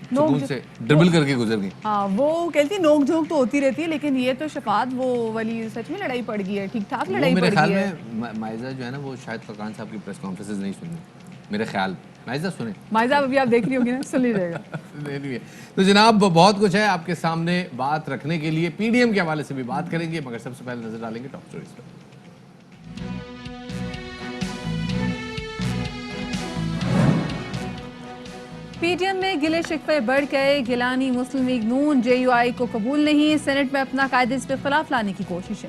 سکون سے ڈربل کر کے گزر گئی. ہاں وہ کہتی نوک جھونک تو ہوتی رہتی ہے، لیکن یہ تو شفاعت وہ والی سچ میں لڑائی پڑ گئی ہے، ٹھیک ٹھاک لڑائی پڑ گئی ہے. میرے خیال میں مائزہ جو ہے نا وہ شاید فقان صاحب کی پریس کانفرنسز نہیں سنی میرے خیال. مائزہ سنیں، مائزہ ابھی آپ دیکھ رہی ہوگی نا، سن لیجیے گا. تو جناب بہت کچھ ہے آپ کے سامنے بات رکھنے کے لیے. پی ڈی ایم کے حوالے سے بھی بات کریں گے، مگر سب سے پہلے نظر ڈالیں گے ٹاپ اسٹوریز پر. پی ڈی ایم میں گلے شکوے بڑھ گئے. گیلانی مسلم لیگ نون جے یو آئی کو قبول نہیں، سینٹ میں اپنا قائد حزب اختلاف لانے کی کوششیں.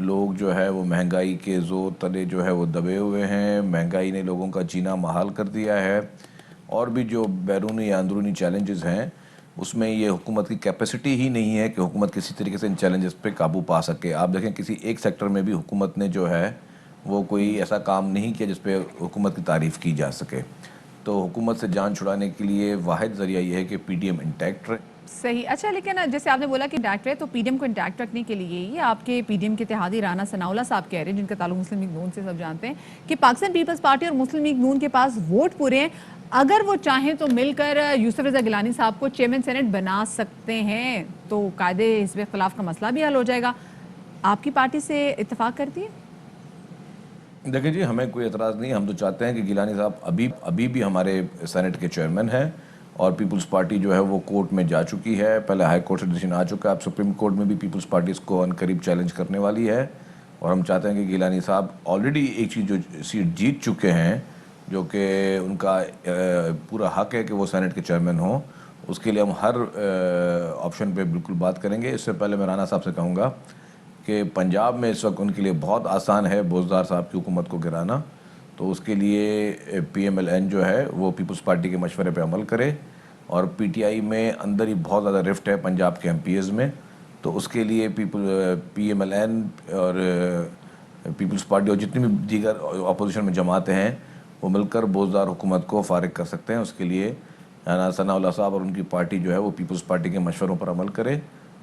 لوگ جو ہے وہ مہنگائی کے زور تلے جو ہے وہ دبے ہوئے ہیں، مہنگائی نے لوگوں کا جینا محال کر دیا ہے، اور بھی جو بیرونی یا اندرونی چیلنجز ہیں اس میں یہ حکومت کی کیپیسٹی ہی نہیں ہے کہ حکومت کسی طریقے سے ان چیلنجز پہ قابو پا سکے. آپ دیکھیں کسی ایک سیکٹر میں بھی حکومت نے جو ہے وہ کوئی ایسا کام نہیں کیا جس پہ حکومت کی تعریف کی جا سکے. تو حکومت سے جان چھڑانے کے لیے واحد ذریعہ یہ ہے کہ پی ڈی ایم انٹیکٹ رہے. صحیح. اچھا لیکن جیسے آپ نے بولا کہ انٹیکٹ ہے، تو پی ڈی ایم کو انٹیکٹ رکھنے کے لیے یہ آپ کے پی ڈی ایم کے اتحادی رانا ثناءاللہ صاحب کہہ رہے ہیں، جن کا تعلق مسلم لیگ نون سے سب جانتے ہیں، کہ پاکستان پیپلز پارٹی اور مسلم لیگ نون کے پاس ووٹ پورے ہیں، اگر وہ چاہیں تو مل کر یوسف رضا گیلانی صاحب کو چیئرمین سینٹ بنا سکتے ہیں، تو قاعدے حزب اختلاف کا مسئلہ بھی حل ہو جائے گا. آپ کی پارٹی سے اتفاق کرتی ہے؟ دیکھیں جی، ہمیں کوئی اعتراض نہیں. ہم تو چاہتے ہیں کہ گیلانی صاحب ابھی بھی ہمارے سینٹ کے چیئرمین ہیں، اور پیپلز پارٹی جو ہے وہ کورٹ میں جا چکی ہے. پہلے ہائی کورٹ سے ڈیسیژن آ چکا ہے، اب سپریم کورٹ میں بھی پیپلز پارٹی اس کو ان قریب چیلنج کرنے والی ہے. اور ہم چاہتے ہیں کہ گیلانی صاحب آلریڈی ایک چیز جو سیٹ جیت چکے ہیں، جو کہ ان کا پورا حق ہے کہ وہ سینٹ کے چیئرمین ہوں، اس کے لیے ہم ہر آپشن پہ بالکل بات کریں گے. اس سے پہلے میں رانا صاحب سے کہوں گا کہ پنجاب میں اس وقت ان کے لیے بہت آسان ہے بوزدار صاحب کی حکومت کو گرانا. تو اس کے لیے پی ایم ایل این جو ہے وہ پیپلز پارٹی کے مشورے پہ عمل کرے. اور پی ٹی آئی میں اندر ہی بہت زیادہ رفٹ ہے پنجاب کے ایم پی ایز میں، تو اس کے لیے پی ایم ایل این اور پیپلز پارٹی اور جتنی بھی دیگر اپوزیشن میں جماعتیں ہیں وہ مل کر بوزدار حکومت کو فارغ کر سکتے ہیں. اس کے لیے ثناءاللہ صاحب اور ان کی پارٹی جو ہے وہ پیپلز پارٹی کے مشوروں پر عمل کرے،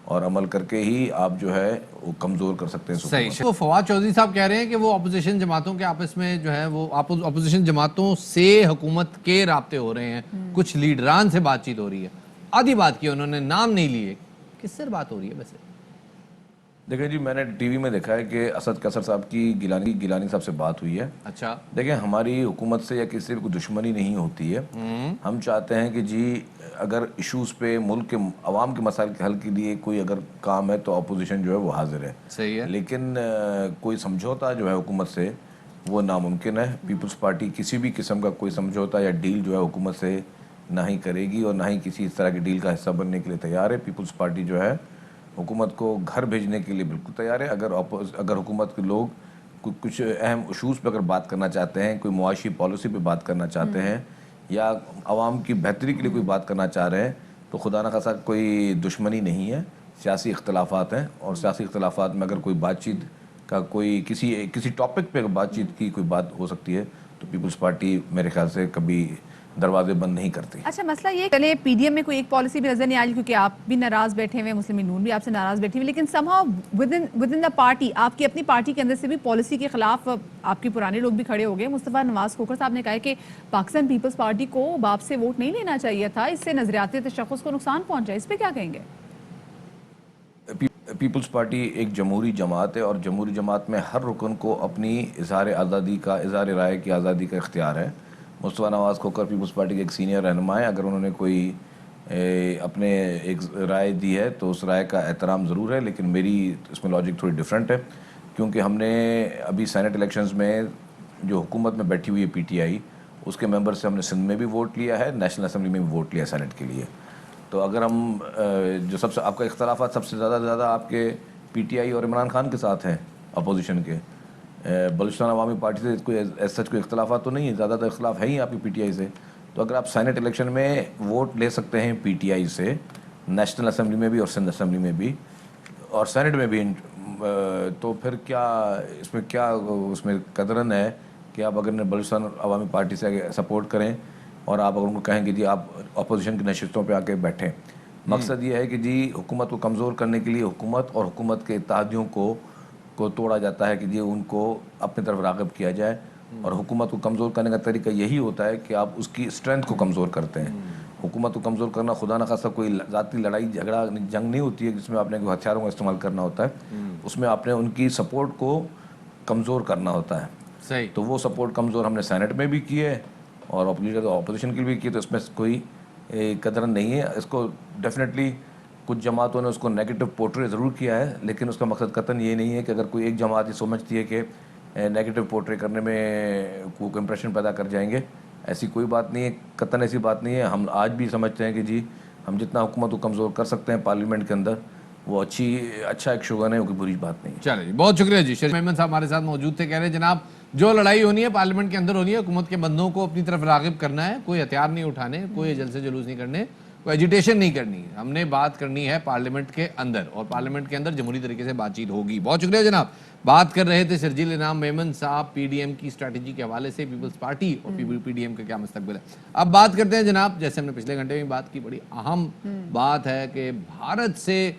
اور عمل کر کے ہی آپ جو ہے وہ کمزور کر سکتے ہیں. صحیح. وہ فواد چودھری صاحب کہہ رہے ہیں کہ وہ اپوزیشن جماعتوں کے آپس میں جو ہے وہ اپوزیشن جماعتوں سے حکومت کے رابطے ہو رہے ہیں، کچھ لیڈران سے بات چیت ہو رہی ہے. آدھی بات کی انہوں نے، نام نہیں لیے. کس سے بات ہو رہی ہے ویسے؟ دیکھیں جی، میں نے ٹی وی میں دیکھا ہے کہ اسد قیصر صاحب کی گیلانی صاحب سے بات ہوئی ہے. اچھا. دیکھیں دیکھیں ہماری حکومت سے یا کسی سے بھی کوئی دشمنی نہیں ہوتی ہے. ہم چاہتے ہیں کہ جی اگر ایشوز پہ ملک کے عوام کے مسائل کے حل کے لیے کوئی اگر کام ہے تو اپوزیشن جو ہے وہ حاضر ہے. صحیح ہے. لیکن کوئی سمجھوتا جو ہے حکومت سے وہ ناممکن ہے. پیپلز پارٹی کسی بھی قسم کا کوئی سمجھوتا یا ڈیل جو ہے حکومت سے نہ ہی کرے گی، اور نہ ہی کسی اس طرح کی ڈیل کا حصہ بننے کے لیے تیار ہے. پیپلز پارٹی جو ہے حکومت کو گھر بھیجنے کے لیے بالکل تیار ہے. اگر حکومت کے لوگ کچھ اہم ایشوز پہ اگر بات کرنا چاہتے ہیں، کوئی معاشی پالیسی پہ بات کرنا چاہتے ہیں، یا عوام کی بہتری کے لیے کوئی بات کرنا چاہ رہے ہیں، تو خدا نہ خواستہ کوئی دشمنی نہیں ہے، سیاسی اختلافات ہیں. اور سیاسی اختلافات میں اگر کوئی بات چیت کا کوئی کسی ٹاپک پہ بات چیت کی کوئی بات ہو سکتی ہے تو پیپلز پارٹی میرے خیال سے کبھی دروازے بند نہیں کرتی. اچھا مسئلہ یہ چلے پی ڈی ایم میں کوئی ایک پالیسی بھی نظر نہیں آئی، کیونکہ آپ بھی ناراض بیٹھے ہوئے ہیں، مسلم نون بھی آپ سے ناراض بیٹھی ہوئی، لیکن somehow within the پارٹی، آپ کی اپنی پارٹی کے اندر سے بھی پالیسی کے خلاف آپ کے پرانے لوگ بھی کھڑے ہو گئے. مصطفیٰ نواز کھوکھر صاحب نے کہا ہے کہ پاکستان پیپلز پارٹی کو باپ سے ووٹ نہیں لینا چاہیے تھا، اس سے نظریاتی تشخص کو نقصان پہنچا. اس پہ کیا کہیں گے؟ پیپلز پارٹی ایک جمہوری جماعت ہے، اور جمہوری جماعت میں ہر رکن کو اپنی اظہار رائے کی آزادی کا اختیار ہے. مصطفیٰ نواز کھوکھر پیپلز پارٹی کے ایک سینئر رہنما ہے. اگر انہوں نے کوئی اپنے ایک رائے دی ہے تو اس رائے کا احترام ضرور ہے، لیکن میری اس میں لاجک تھوڑی ڈیفرنٹ ہے. کیونکہ ہم نے ابھی سینٹ الیکشنز میں جو حکومت میں بیٹھی ہوئی ہے پی ٹی آئی، اس کے ممبر سے ہم نے سندھ میں بھی ووٹ لیا ہے، نیشنل اسمبلی میں بھی ووٹ لیا سینٹ کے لیے. تو اگر ہم جو سب سے آپ کا اختلافات سب سے زیادہ آپ کے پی ٹی آئی اور عمران خان کے ساتھ ہیں اپوزیشن کے، بلوچستان عوامی پارٹی سے کوئی سچ کوئی اختلافات تو نہیں ہے، زیادہ تر اختلاف ہے ہی آپ کی پی ٹی آئی سے. تو اگر آپ سینٹ الیکشن میں ووٹ لے سکتے ہیں پی ٹی آئی سے، نیشنل اسمبلی میں بھی اور سندھ اسمبلی میں بھی اور سینٹ میں بھی، تو پھر کیا اس میں قدرن ہے کہ آپ اگر بلوچستان عوامی پارٹی سے سپورٹ کریں اور آپ اگر ان کو کہیں کہ جی آپ اپوزیشن کی نشستوں پہ آ کے بیٹھیں. مقصد یہ ہے کہ جی حکومت کو کمزور کرنے کے لیے حکومت اور حکومت کے اتحادیوں کو توڑا جاتا ہے کہ جی ان کو اپنی طرف راغب کیا جائے. اور حکومت کو کمزور کرنے کا طریقہ یہی ہوتا ہے کہ آپ اس کی اسٹرینتھ کو کمزور کرتے ہیں. حکومت کو کمزور کرنا خدا نخواستہ کوئی ذاتی لڑائی جھگڑا جنگ نہیں ہوتی ہے جس میں آپ نے کوئی ہتھیاروں کا استعمال کرنا ہوتا ہے. اس میں آپ نے ان کی سپورٹ کو کمزور کرنا ہوتا ہے. صحیح. تو وہ سپورٹ کمزور ہم نے سینٹ میں بھی کی ہے اور اپوزیشن کے لیے بھی کی، تو اس میں کوئی قدر نہیں ہے. اس کو ڈیفینیٹلی کچھ جماعتوں نے اس کو نیگیٹو پورٹری ضرور کیا ہے، لیکن اس کا مقصد قطعاً یہ نہیں ہے کہ اگر کوئی ایک جماعت یہ سمجھتی ہے کہ نیگیٹو پورٹری کرنے میں کوئی امپریشن پیدا کر جائیں گے، ایسی کوئی بات نہیں ہے، قطعاً ایسی بات نہیں ہے. ہم آج بھی سمجھتے ہیں کہ جی ہم جتنا حکومت کو کمزور کر سکتے ہیں پارلیمنٹ کے اندر وہ اچھا ایک شوگن ہے، وہ کوئی بری بات نہیں ہے. چلے جی، بہت شکریہ جی. شریف محمد صاحب ہمارے ساتھ موجود تھے. کہہ رہے ہیں جناب جو لڑائی ہونی ہے پارلیمنٹ کے اندر ہونی ہے، حکومت کے بندوں کو اپنی طرف راغب کرنا ہے، کوئی ہتھیار نہیں اٹھانے، کوئی جلسے جلوس نہیں کرنے، کوئی ایجیٹیشن نہیں کرنی. ہم نے بات کرنی ہے پارلیمنٹ کے اندر، اور پارلیمنٹ کے اندر جمہوری طریقے سے بات چیت ہوگی. بہت شکریہ جناب. بات کر رہے تھے شرجیل انعام میمن صاحب پی ڈی ایم کی اسٹریٹجی کے حوالے سے، پیپلز پارٹی اور پی ڈی ایم کا کیا مستقبل ہے. اب بات کرتے ہیں جناب، جیسے ہم نے پچھلے گھنٹے میں بات کی، بڑی اہم بات ہے کہ بھارت سے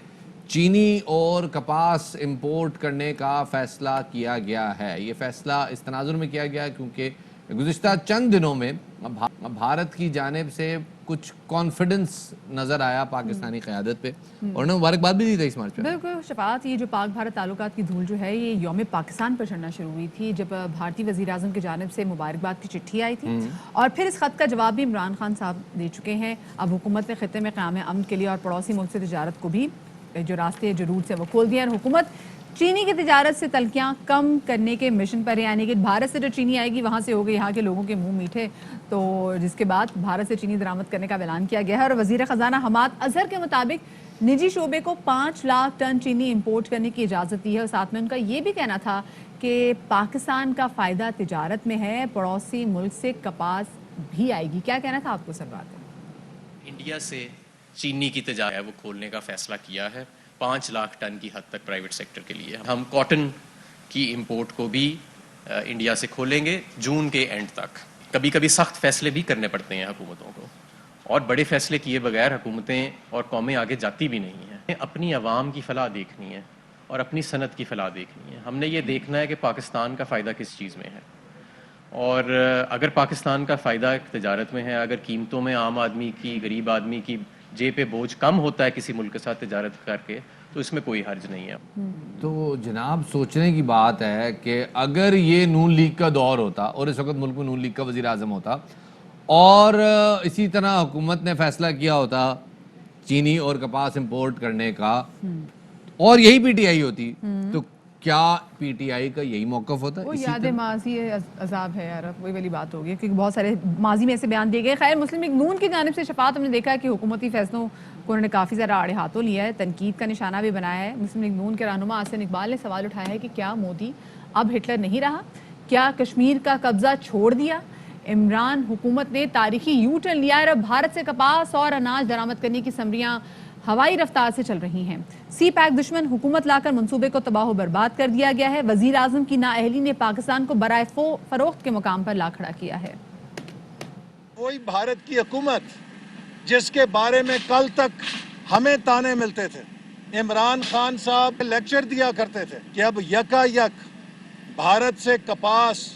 چینی اور کپاس امپورٹ کرنے کا فیصلہ کیا گیا ہے. یہ فیصلہ اس تناظر میں کیا گیا کیونکہ گزشتہ چند دنوں میں بھارت کی جانب سے کچھ کانفیڈنس نظر آیا پاکستانی قیادت پہ، اور انہوں نے مبارکباد بھی دی تھی اس مارچ پہ. بالکل شفاعت، یہ جو پاک بھارت تعلقات کی دھول جو ہے یہ یوم پاکستان پر چڑھنا شروع ہوئی تھی جب بھارتی وزیر اعظم کی جانب سے مبارکباد کی چٹھی آئی تھی، اور پھر اس خط کا جواب بھی عمران خان صاحب دے چکے ہیں. اب حکومت نے خطے میں قیام امن کے لیے اور پڑوسی ملک سے تجارت کو بھی جو راستے جو روٹ سے وہ کھول دیا، اور حکومت چینی کی تجارت سے تلخیاں کم کرنے کے مشن پر ہے. یعنی کہ بھارت سے جو چینی آئے گی وہاں سے ہوگی یہاں کے لوگوں کے منہ میٹھے. تو جس کے بعد بھارت سے چینی درآمد کرنے کا اعلان کیا گیا ہے، اور وزیر خزانہ حماد اظہر کے مطابق نجی شعبے کو 5 لاکھ ٹن چینی امپورٹ کرنے کی اجازت دی ہے. اور ساتھ میں ان کا یہ بھی کہنا تھا کہ پاکستان کا فائدہ تجارت میں ہے، پڑوسی ملک سے کپاس بھی آئے گی. کیا کہنا تھا آپ کو سر بات ہے؟ انڈیا سے چینی کی تجارت ہے وہ کھولنے کا فیصلہ کیا ہے 5 لاکھ ٹن کی حد تک پرائیویٹ سیکٹر کے لیے. ہم کاٹن کی امپورٹ کو بھی انڈیا سے کھولیں گے جون کے اینڈ تک. کبھی کبھی سخت فیصلے بھی کرنے پڑتے ہیں حکومتوں کو، اور بڑے فیصلے کیے بغیر حکومتیں اور قومیں آگے جاتی بھی نہیں ہیں. اپنی عوام کی فلاح دیکھنی ہے اور اپنی صنعت کی فلاح دیکھنی ہے. ہم نے یہ دیکھنا ہے کہ پاکستان کا فائدہ کس چیز میں ہے، اور اگر پاکستان کا فائدہ تجارت میں ہے، اگر قیمتوں میں عام آدمی کی، غریب آدمی کی جیب پہ بوجھ کم ہوتا ہے کسی ملک کے ساتھ تجارت کر کے، تو اس میں کوئی حرج نہیں ہے. تو جناب سوچنے کی بات ہے کہ اگر یہ نون لیگ کا دور ہوتا اور اس وقت ملک میں نون لیگ کا وزیر اعظم ہوتا اور اسی طرح حکومت نے فیصلہ کیا ہوتا چینی اور کپاس امپورٹ کرنے کا، اور یہی پی ٹی آئی ہوتی، تو کیا پی ٹی آئی کا یہی موقف ہوتا ہے؟ وہ یاد ماضی عذاب ہے یار، وہی والی بات ہوگی کیونکہ بہت سارے ماضی میں ایسے بیان دیے گئے. خیر، مسلم لیگ نون کی جانب سے شفاعت ہم نے دیکھا ہے کہ حکومتی فیصلوں کو انہوں نے کافی زیادہ آڑے ہاتھوں لیا ہے، تنقید کا نشانہ بھی بنایا ہے. مسلم لیگ نون کے رہنما حسن اقبال نے سوال اٹھایا ہے کہ کیا مودی اب ہٹلر نہیں رہا؟ کیا کشمیر کا قبضہ چھوڑ دیا؟ عمران حکومت نے تاریخی یو ٹرن لیا ہے اور بھارت سے کپاس اور اناج درآمد کرنے کی سمریاں ہوائی رفتار سے چل رہی ہیں. سی پیک دشمن حکومت لا کر منصوبے کو تباہ و برباد کر دیا گیا ہے. وزیر اعظم کی نااہلی نے پاکستان کو برائے فروخت کے مقام پر لا کھڑا کیا ہے. وہی بھارت کی حکومت جس کے بارے میں کل تک ہمیں تانے ملتے تھے، عمران خان صاحب لیکچر دیا کرتے تھے کہ اب یکا یک بھارت سے کپاس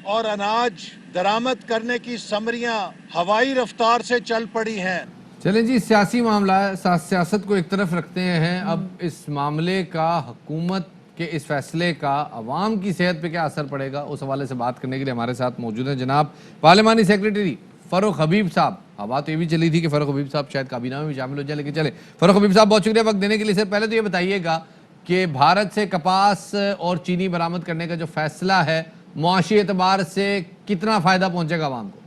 اور اناج درآمد کرنے کی سمریاں ہوائی رفتار سے چل پڑی ہیں. چلیں جی، سیاسی معاملہ ہے، سیاست کو ایک طرف رکھتے ہیں. اب اس معاملے کا حکومت کے اس فیصلے کا عوام کی صحت پہ کیا اثر پڑے گا، اس حوالے سے بات کرنے کے لیے ہمارے ساتھ موجود ہیں جناب پارلیمانی سیکریٹری فروخ حبیب صاحب. بات یہ بھی چلی تھی کہ فروخ حبیب صاحب شاید کابینہ میں بھی شامل ہو جائے، لیکن چلے فروخ حبیب صاحب بہت شکریہ وقت دینے کے لیے. سر پہلے تو یہ بتائیے گا کہ بھارت سے کپاس اور چینی برآمد کرنے کا جو فیصلہ ہے معاشی اعتبار سے کتنا فائدہ پہنچے گا عوام کو؟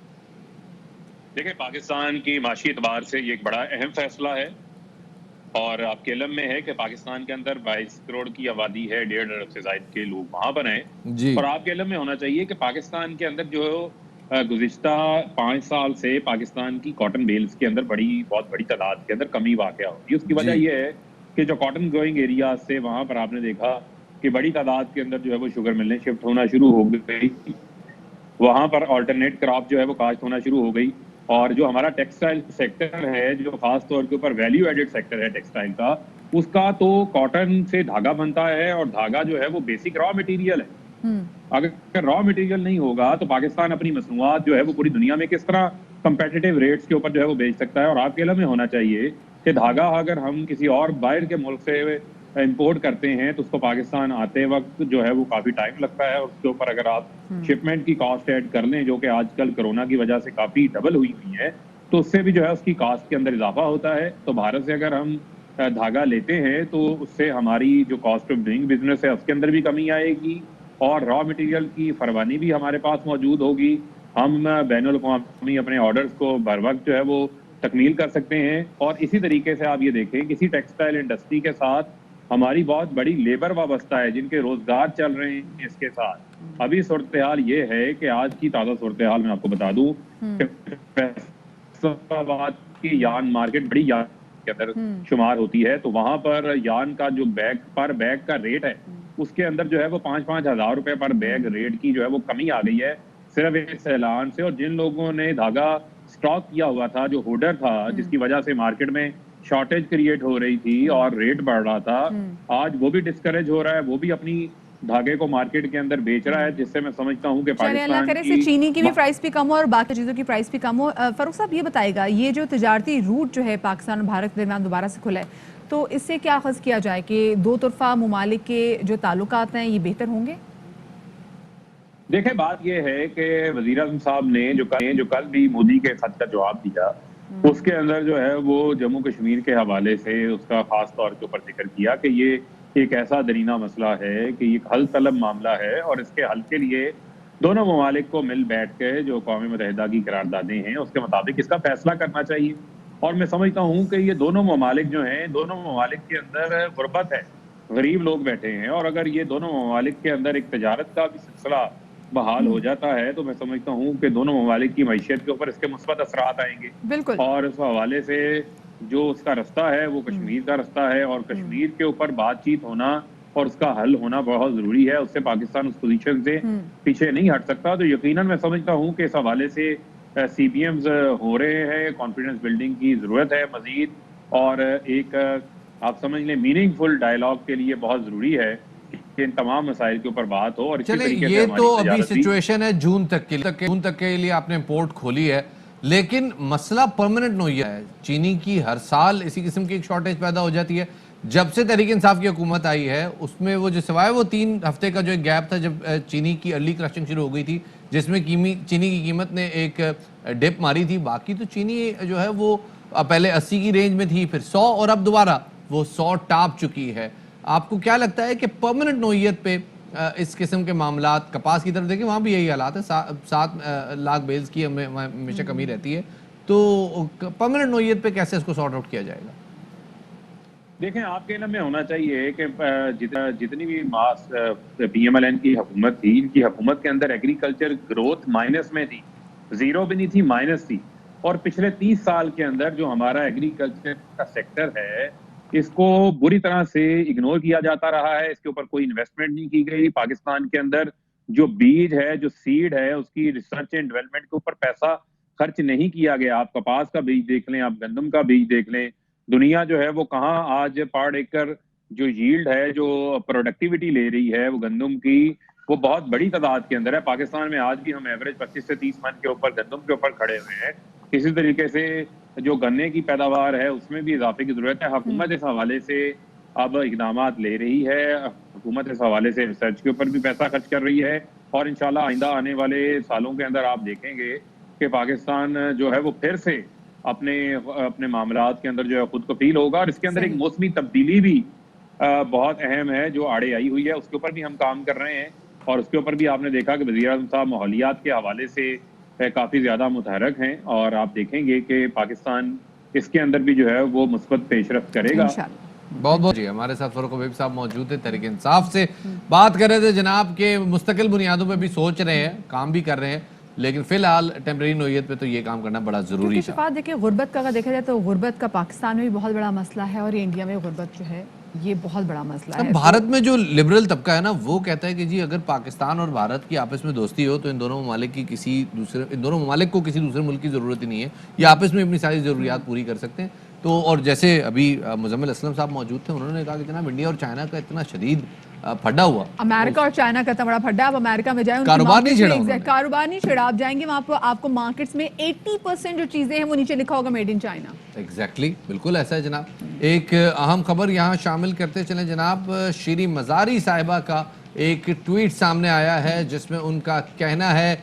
دیکھیں، پاکستان کی معاشی اعتبار سے یہ ایک بڑا اہم فیصلہ ہے، اور آپ کے علم میں ہے کہ پاکستان کے اندر 22 کروڑ کی آبادی ہے، 1.5 ارب سے زائد کے لوگ وہاں پر ہیں. اور آپ کے علم میں ہونا چاہیے کہ پاکستان کے اندر جو گزشتہ 5 سال سے پاکستان کی کاٹن بیلز کے اندر بہت بڑی تعداد کے اندر کمی واقع ہوگی. اس کی وجہ یہ ہے کہ جو کاٹن گروئنگ ایریا سے وہاں پر آپ نے دیکھا کہ بڑی تعداد کے اندر جو ہے وہ شوگر ملیں شفٹ ہونا شروع ہو گئی، وہاں پر آلٹرنیٹ کراپ جو ہے وہ کاشت ہونا شروع ہو گئی. اور جو ہمارا ٹیکسٹائل سیکٹر ہے، جو خاص طور کے اوپر ویلیو ایڈڈ سیکٹر ہے ٹیکسٹائل کا، اس کا تو کاٹن سے دھاگا بنتا ہے، اور دھاگا جو ہے وہ بیسک را مٹیریل ہے. اگر را مٹیریل نہیں ہوگا تو پاکستان اپنی مصنوعات جو ہے وہ پوری دنیا میں کس طرح کمپیٹیٹیو ریٹس کے اوپر جو ہے وہ بیچ سکتا ہے. اور آپ کے علم میں ہونا چاہیے کہ دھاگا اگر ہم کسی اور باہر کے ملک سے امپورٹ کرتے ہیں تو اس کو پاکستان آتے وقت جو ہے وہ کافی ٹائم لگتا ہے. اور اس کے اوپر اگر آپ شپمنٹ کی کاسٹ ایڈ کر لیں، جو کہ آج کل کرونا کی وجہ سے کافی ڈبل ہوئی ہے، تو اس سے بھی جو ہے اس کی کاسٹ کے اندر اضافہ ہوتا ہے. تو بھارت سے اگر ہم دھاگا لیتے ہیں تو اس سے ہماری جو کاسٹ آف ڈوئنگ بزنس ہے اس کے اندر بھی کمی آئے گی، اور را مٹیریل کی فراوانی بھی ہمارے پاس موجود ہوگی. ہم بین الاقوامی اپنے آرڈرز کو بر وقت جو ہے وہ تکمیل کر سکتے ہیں. اور اسی طریقے سے آپ یہ دیکھیں کسی ٹیکسٹائل انڈسٹری کے ساتھ ہماری بہت بڑی لیبر وابستہ ہے جن کے روزگار چل رہے ہیں اس کے ساتھ. ابھی صورتحال یہ ہے کہ آج کی تازہ صورتحال میں آپ کو بتا دوں کہ فیصل آباد کی یان مارکیٹ بڑی یان کے اندر شمار ہوتی ہے, تو وہاں پر یان کا جو بیگ پر بیگ کا ریٹ ہے اس کے اندر جو ہے وہ 5,000 روپے پر بیگ ریٹ کی جو ہے وہ کمی آ گئی ہے صرف اس اعلان سے. اور جن لوگوں نے دھاگا سٹاک کیا ہوا تھا, جو ہوڈر تھا جس کی وجہ سے مارکیٹ میں شارٹیج کریٹ ہو رہی تھی اور ریٹ بڑھ رہا تھا, آج وہ بھی ڈسکریج ہو رہا ہے, وہ بھی اپنی دھاگے کو مارکیٹ کے اندر بیچ رہا ہے, جس سے میں سمجھتا ہوں کہ چلے اللہ کرے سے چینی کی بھی پرائس بھی کم ہو اور باقی چیزوں کی پرائس بھی کم ہو. فاروق صاحب یہ بتائے گا, یہ جو تجارتی روٹ جو ہے پاکستان اور بھارت کے درمیان دوبارہ سے کھلا ہے, تو اس سے کیا اخذ کیا جائے کہ دو طرفہ ممالک کے جو تعلقات ہیں یہ بہتر ہوں گے؟ دیکھیں بات یہ ہے کہ وزیر اعظم صاحب نے جو کل بھی مودی کے خط کا جواب دیا اس کے اندر جو ہے وہ جموں کشمیر کے حوالے سے اس کا خاص طور کے اوپر ذکر کیا کہ یہ ایک ایسا درینہ مسئلہ ہے کہ یہ حل طلب معاملہ ہے اور اس کے حل کے لیے دونوں ممالک کو مل بیٹھ کے جو اقوام متحدہ کی قراردادیں ہیں اس کے مطابق اس کا فیصلہ کرنا چاہیے. اور میں سمجھتا ہوں کہ یہ دونوں ممالک جو ہیں, دونوں ممالک کے اندر غربت ہے, غریب لوگ بیٹھے ہیں, اور اگر یہ دونوں ممالک کے اندر ایک تجارت کا بھی سلسلہ بحال ہو جاتا ہے تو میں سمجھتا ہوں کہ دونوں ممالک کی معیشت کے اوپر اس کے مثبت اثرات آئیں گے. بالکل. اور اس حوالے سے جو اس کا رستہ ہے وہ کشمیر کا رستہ ہے, اور کشمیر کے اوپر بات چیت ہونا اور اس کا حل ہونا بہت ضروری ہے. اس سے پاکستان اس پوزیشن سے پیچھے نہیں ہٹ سکتا. تو یقیناً میں سمجھتا ہوں کہ اس حوالے سے سی پی ایمز ہو رہے ہیں, کانفیڈنس بلڈنگ کی ضرورت ہے مزید, اور ایک آپ سمجھ لیں میننگ فل ڈائلاگ کے لیے بہت ضروری ہے کہ ان تمام مسائل کے اوپر بات ہو. اور اسی طریقے سے یہ تو ہماری ابھی تجارت بھی سچویشن ہے جون تک کے لیے آپ نے پورٹ کھولی ہے, لیکن مسئلہ پرماننٹ نہیں ہے. چینی کی ہر سال اسی قسم کی ایک شارٹیج پیدا ہو جاتی ہے. جب سے تحریک انصاف کی حکومت آئی ہے اس میں وہ جو سوائے وہ 3 ہفتے کا جو ایک گیپ تھا جب چینی کی ارلی کرشنگ شروع ہو گئی تھی جس میں چینی کی قیمت نے ایک ڈپ ماری تھی, باقی تو چینی جو ہے وہ پہلے 80 کی رینج میں تھی, پھر 100, اور اب دوبارہ وہ 100 ٹاپ چکی ہے. آپ کو کیا لگتا ہے کہ پرماننٹ نوعیت پہ اس قسم کے معاملات, کپاس کی طرف دیکھیں وہاں بھی یہی حالات ہے, 7 لاکھ بیلز کی ہمیشہ کمی رہتی ہے, تو پرماننٹ نوعیت پہ کیسے اس کو سارٹ آؤٹ کیا جائے گا؟ دیکھیں آپ کے علم میں ہونا چاہیے کہ جتنی بھی ماس پی ایم ایل این کی حکومت تھی, ان کی حکومت کے اندر ایگریکلچر گروتھ مائنس میں تھی, زیرو بھی نہیں تھی, مائنس تھی. اور پچھلے 30 سال کے اندر جو ہمارا ایگریکلچر کا سیکٹر ہے اس کو بری طرح سے اگنور کیا جاتا رہا ہے, اس کے اوپر کوئی انویسٹمنٹ نہیں کی گئی. پاکستان کے اندر جو بیج ہے, جو سیڈ ہے, اس کی ریسرچ اینڈ ڈیولپمنٹ کے اوپر پیسہ خرچ نہیں کیا گیا. آپ کپاس کا بیج دیکھ لیں, آپ گندم کا بیج دیکھ لیں, دنیا جو ہے وہ کہاں آج پر ایکر جو ییلڈ ہے, جو پروڈکٹیوٹی لے رہی ہے وہ گندم کی, وہ بہت بڑی تعداد کے اندر ہے. پاکستان میں آج بھی ہم ایوریج 25 سے 30 من کے اوپر گندم کے اوپر کھڑے ہوئے ہیں. اسی طریقے سے جو گنے کی پیداوار ہے اس میں بھی اضافے کی ضرورت ہے. حکومت اس حوالے سے اب اقدامات لے رہی ہے, حکومت اس حوالے سے ریسرچ کے اوپر بھی پیسہ خرچ کر رہی ہے, اور انشاءاللہ آئندہ آنے والے سالوں کے اندر آپ دیکھیں گے کہ پاکستان جو ہے وہ پھر سے اپنے معاملات کے اندر جو ہے خود کفیل ہوگا. اور اس کے اندر ایک موسمی تبدیلی بھی بہت اہم ہے جو آڑے آئی ہوئی ہے, اس کے اوپر بھی ہم کام کر رہے ہیں. اور اس کے اوپر بھی آپ نے دیکھا کہ وزیر اعظم صاحب ماحولیات کے حوالے سے کافی زیادہ متحرک ہیں, اور آپ دیکھیں گے کہ پاکستان اس کے اندر بھی جو ہے وہ مثبت پیش رفت کرے گا. بہت بہت جی. ہمارے ساتھ فاروق حبیب صاحب موجود ہیں, تحریک انصاف سے بات کر رہے تھے جناب کہ مستقل بنیادوں پہ بھی سوچ رہے ہیں, کام بھی کر رہے ہیں, لیکن فی الحال ٹیمپریری نوعیت پہ تو یہ کام کرنا بڑا ضروری ہے. شفاعت دیکھیں غربت کا اگر دیکھا جائے تو غربت کا پاکستان میں بھی بہت بڑا مسئلہ ہے, اور انڈیا میں غربت جو ہے یہ بہت بڑا مسئلہ ہے. بھارت میں جو لبرل طبقہ ہے نا وہ کہتا ہے کہ جی اگر پاکستان اور بھارت کی آپس میں دوستی ہو تو ان دونوں ممالک کو کسی دوسرے ملک کی ضرورت ہی نہیں ہے, یہ آپس میں اپنی ساری ضروریات پوری کر سکتے ہیں. تو اور جیسے ابھی مزمل اسلم صاحب موجود تھے, انہوں نے کہا کہ جناب انڈیا اور چائنا کا اتنا شدید پھڈا ہوا, امریکہ اور چائنا کا اتنا بڑا پھڈا, آپ امریکہ میں جائیں کاروبار نہیں چھڑا, آپ جائیں گے وہاں آپ کو مارکیٹس میں 80% جو چیزیں ہیں وہ نیچے لکھا ہوگا میڈ ان چائنا. ایگزیکٹلی, بالکل ایسا ہے جناب. ایک اہم خبر یہاں شامل کرتے چلیں جناب, شیری مزاری صاحبہ کا ایک ٹویٹ سامنے آیا ہے جس میں ان کا کہنا ہے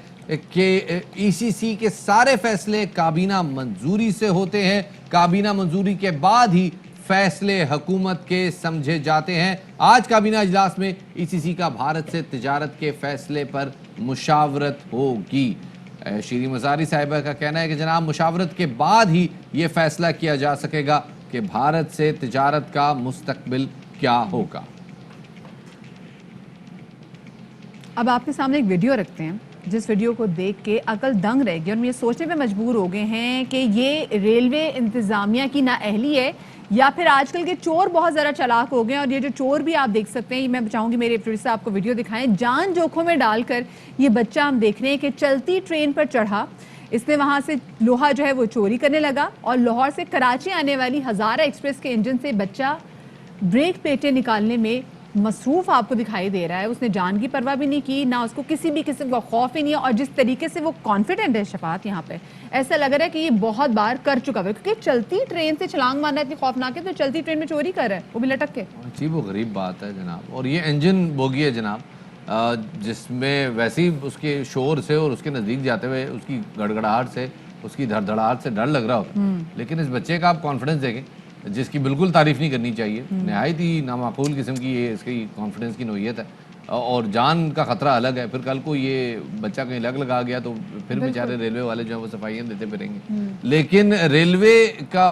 کہ ای سی سی کے سارے فیصلے کابینہ منظوری سے ہوتے ہیں, کابینہ منظوری کے بعد ہی فیصلے حکومت کے سمجھے جاتے ہیں. آج کابینہ اجلاس میں ای سی سی کا بھارت سے تجارت کے فیصلے پر مشاورت ہوگی. شیریں مزاری صاحبہ کا کہنا ہے کہ جناب مشاورت کے بعد ہی یہ فیصلہ کیا جا سکے گا کہ بھارت سے تجارت کا مستقبل کیا ہوگا. اب آپ کے سامنے ایک ویڈیو رکھتے ہیں جس ویڈیو کو دیکھ کے عقل دنگ رہ گئی اور ہم یہ سوچنے پہ مجبور ہو گئے ہیں کہ یہ ریلوے انتظامیہ کی نااہلی ہے یا پھر آج کل کے چور بہت زیادہ چالاک ہو گئے ہیں. اور یہ جو چور بھی آپ دیکھ سکتے ہیں, میں چاہوں گی میرے پروڈیوسر آپ کو ویڈیو دکھائیں, جان جوکھوں میں ڈال کر یہ بچہ ہم دیکھ رہے ہیں کہ چلتی ٹرین پر چڑھا, اس نے وہاں سے لوہا جو ہے وہ چوری کرنے لگا اور لاہور سے کراچی آنے والی ہزارہ ایکسپریس کے انجن سے بچہ بریک پلیٹیں نکالنے میں مصروف آپ کو دکھائی دے رہا ہے. اس نے جان کی پرواہ بھی نہیں کی, نہ اس کو کسی بھی قسم کا خوف ہی نہیں ہے, اور جس طریقے سے وہ کانفیڈنٹ ہے شفاعت یہاں پہ ایسا لگ رہا ہے کہ یہ بہت بار کر چکا ہے, کیونکہ چلتی ٹرین سے چھلانگ مارنا اتنی خوفناک ہے تو چلتی ٹرین میں چوری کر رہا ہے وہ بھی لٹک کے. عجیب و غریب بات ہے جناب. اور یہ انجن بوگی ہے جناب, جس میں ویسے ہی اس کے شور سے اور اس کے نزدیک جاتے ہوئے اس کی گڑگڑاہٹ سے, اس کی دھڑدھڑاہٹ سے ڈر لگ رہا ہوتا ہے, لیکن اس بچے کا آپ کانفیڈنس دیکھیں جس کی بالکل تعریف نہیں کرنی چاہیے, نہایت ہی نامعقول قسم کی یہ اس کی کانفیڈنس کی نوعیت ہے, اور جان کا خطرہ الگ ہے. پھر کل کو یہ بچہ کہیں لگا گیا تو پھر بیچارے ریلوے والے جو ہیں وہ صفائیاں دیتے پھریں گے. لیکن ریلوے کا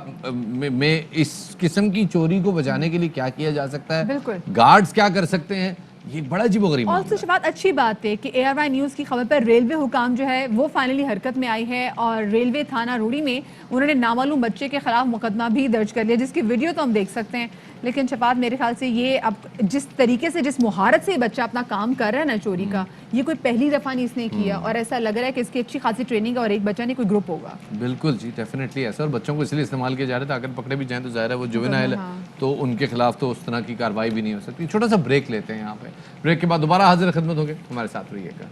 میں اس قسم کی چوری کو بچانے کے لیے کیا کیا جا سکتا ہے, گارڈز کیا کر سکتے ہیں, یہ بڑا عجیب و غریب اور تو شفاعت اچھی بات ہے کہ اے آر وائی نیوز کی خبر پر ریلوے حکام جو ہے وہ فائنلی حرکت میں آئی ہے, اور ریلوے تھانہ روڑی میں انہوں نے نامعلوم بچے کے خلاف مقدمہ بھی درج کر لیا, جس کی ویڈیو تو ہم دیکھ سکتے ہیں. لیکن شفاعت میرے خیال سے یہ اب جس طریقے سے جس مہارت سے یہ بچہ اپنا کام کر رہا ہے نا چوری کا, یہ کوئی پہلی دفعہ نہیں اس نے کیا, اور ایسا لگ رہا ہے کہ اس کی اچھی خاصی ٹریننگ ہے اور ایک بچہ نہیں کوئی گروپ ہوگا. بالکل جی, ڈیفینیٹلی ایسا, اور بچوں کو اس لیے استعمال کیا جا رہا ہے تاکہ پکڑے بھی جائیں تو ظاہر ہے وہ جوینائل ہے تو ان کے خلاف تو اس طرح کی کارروائی بھی نہیں ہو سکتی. چھوٹا سا بریک لیتے ہیں یہاں پہ, بریک کے بعد دوبارہ حاضر خدمت ہوگے, ہمارے ساتھ رہیے گا.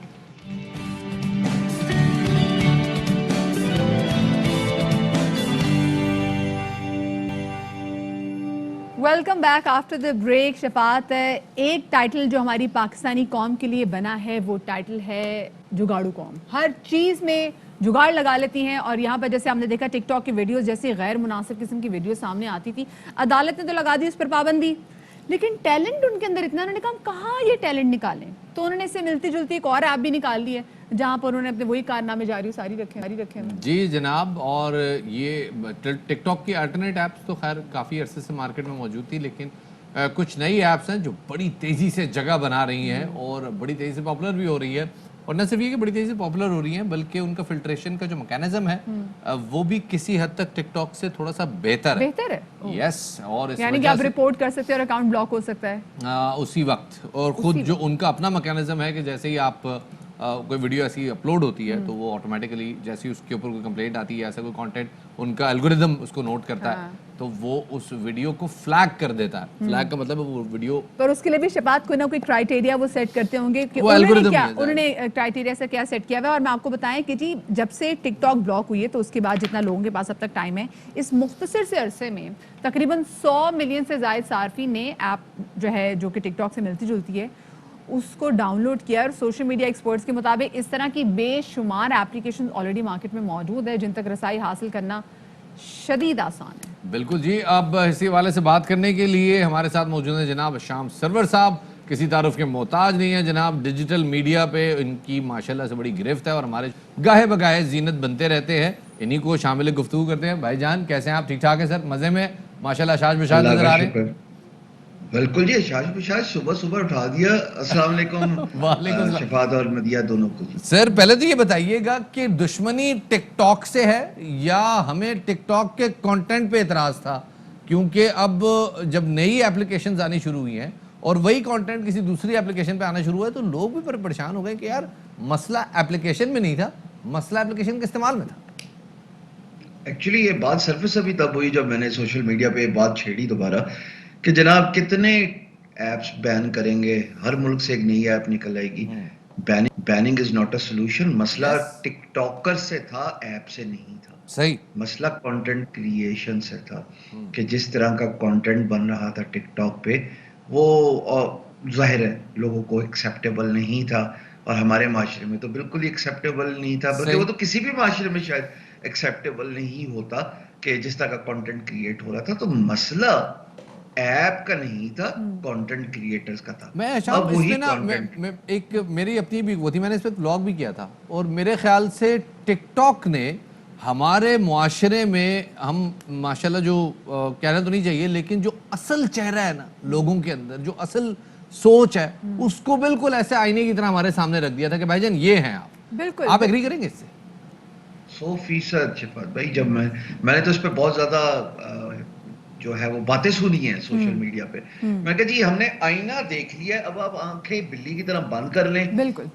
Welcome back after the break. Shafaat, ایک ٹائٹل جو ہماری پاکستانی قوم کے لیے بنا ہے وہ ٹائٹل ہے جگاڑو قوم. ہر چیز میں جگاڑ لگا لیتی ہیں, اور یہاں پر جیسے ہم نے دیکھا ٹک ٹاک کی ویڈیوز جیسے غیر مناسب قسم کی ویڈیو سامنے آتی تھی, عدالت نے تو لگا دی اس پر پابندی, لیکن ٹیلنٹ ان کے اندر اتنا, انہوں نے کہا کہاں یہ ٹیلنٹ نکالیں, تو انہوں نے اس سے ملتی جلتی ایک اور ایپ بھی نکال لی ہے جہاں پر انہوں نے اپنے وہی کارنامے جاری ساری رکھے ہیں. جی جناب, اور یہ ٹک ٹاک کی الٹرنیٹ ایپس تو خیر کافی عرصے سے مارکیٹ میں موجود تھی, لیکن کچھ نئی ایپس ہیں جو بڑی تیزی سے جگہ بنا رہی ہیں اور بڑی تیزی سے پاپولر بھی ہو رہی ہے. اور نہ صرف یہ کہ بڑی تیزی سے پاپولر ہو رہی ہیں بلکہ ان کا فلٹریشن کا جو میکینزم ہے وہ بھی کسی حد تک ٹک ٹاک سے تھوڑا سا بہتر ہے. یس, اور یعنی کہ آپ رپورٹ کر سکتے ہیں اور اکاؤنٹ بلاک ہو سکتا ہے اسی وقت, اور خود جو ان کا اپنا میکینزم ہے کہ جیسے ہی آپ کوئی ویڈیو ایسی اپلوڈ ہوتی ہے تو وہ آٹومیٹیکلی جیسے اس کے اوپر کوئی کمپلینٹ آتی ہے, ایسا کوئی کانٹینٹ, ان کا الگوریدم اس کو نوٹ کرتا ہے تو وہ اس ویڈیو کو فلیگ کر دیتا ہے. فلیگ کا مطلب وہ ویڈیو, پر اس کے لیے بھی شفاعت کوئی نہ کوئی کرائٹیریا وہ سیٹ کرتے ہوں گے کہ انہوں نے کرائٹیریا سے کیا سیٹ کیا ہوا ہے. اور میں آپ کو بتائیں کہ جی جب سے ٹک ٹاک بلاک ہوئی ہے تو اس کے بعد جتنا لوگوں کے پاس اب تک ٹائم ہے, اس مختصر سے عرصے میں تقریباً 100 ملین سے زائد صارفین نے ایپ جو ہے جو کہ ٹک ٹاک سے ملتی جلتی ہے اس کو ڈاؤن لوڈ کیا, اور سوشل میڈیا ایکسپرٹس کے مطابق اس طرح کی بے شمار اپلیکیشن آلریڈی مارکیٹ میں موجود ہے جن تک رسائی حاصل کرنا شدید آسان ہے. بالکل جی. اب اسی حوالے سے بات کرنے کے لیے ہمارے ساتھ موجود ہیں جناب شام سرور صاحب, کسی تعارف کے محتاج نہیں ہے جناب, ڈیجیٹل میڈیا پہ ان کی ماشاءاللہ سے بڑی گرفت ہے اور ہمارے گاہے بگاہے زینت بنتے رہتے ہیں, انہی کو شامل گفتگو کرتے ہیں. بھائی جان کیسے ہیں آپ؟ ٹھیک ٹھاک ہے سر؟ مزے میں ماشاءاللہ شاش بشاش نظر آ رہے ہیں. بالکل جی, شاش بشاش صبح اٹھا دیا. السلام علیکم. وعلیکم السلام. شفاعت اور مدیہ دونوں کو. سر پہلے تو یہ بتائیے گا کہ دشمنی ٹک ٹاک سے ہے یا ہمیں ٹک ٹاک کے کانٹینٹ پہ اعتراض تھا؟ کیونکہ اب جب نئی اپلیکیشنز آنی شروع ہوئی ہیں اور وہی کانٹینٹ کسی دوسری اپلیکیشن پہ آنا شروع ہوا ہے تو لوگ بھی پریشان ہو گئے کہ یار مسئلہ اپلیکیشن میں نہیں تھا, مسئلہ اپلیکیشن کے استعمال میں تھا. ایکچولی یہ بات سرفس ابھی تب ہوئی جب میں نے سوشل میڈیا پہ بات چھیڑی دوبارہ کہ جناب کتنے ایپس بین کریں گے, ہر ملک سے ایک نئی ایپ نکل آئے گی. Banning is not a solution. مسئلہ ٹک ٹاکر سے تھا, ایپ سے نہیں تھا. صحیح. مسئلہ کنٹینٹ کریشن سے تھا کہ جس طرح کا کنٹینٹ بن رہا تھا ٹک ٹاک پہ وہ ظاہر ہے لوگوں کو ایکسیپٹیبل نہیں تھا, اور ہمارے معاشرے میں تو بالکل ہی ایکسیپٹیبل نہیں تھا, بلکہ وہ تو کسی بھی معاشرے میں شاید ایکسیپٹیبل نہیں ہوتا کہ جس طرح کا کنٹینٹ کریٹ ہو رہا تھا. تو مسئلہ ایپ کا نہیں تھا, کانٹینٹ کریٹرز کا تھا. میں شام اس میں نا میں ایک میری اپنی بھی وہ تھی, میں نے اس پہ بلاگ بھی کیا تھا, اور میرے خیال سے ٹک ٹاک نے ہمارے معاشرے میں, ہم ماشاءاللہ جو کہنا تو نہیں چاہیے, لیکن جو اصل چہرہ ہے نا لوگوں کے اندر, جو اصل سوچ ہے, اس کو بالکل ایسے آئینے کی طرح ہمارے سامنے رکھ دیا تھا کہ بھائی جان یہ ہیں آپ. بالکل آپ ایگری کریں گے اس سے؟ 100% شفاعت بھائی, جب میں نے تو اس پہ بہت زیادہ جو ہے وہ باتیں سنی ہیں سوشل میڈیا پہ. میں کہا جی ہم نے آئینہ دیکھ لیا ہے, اب آپ آنکھیں بلی کی طرح بند کر لیں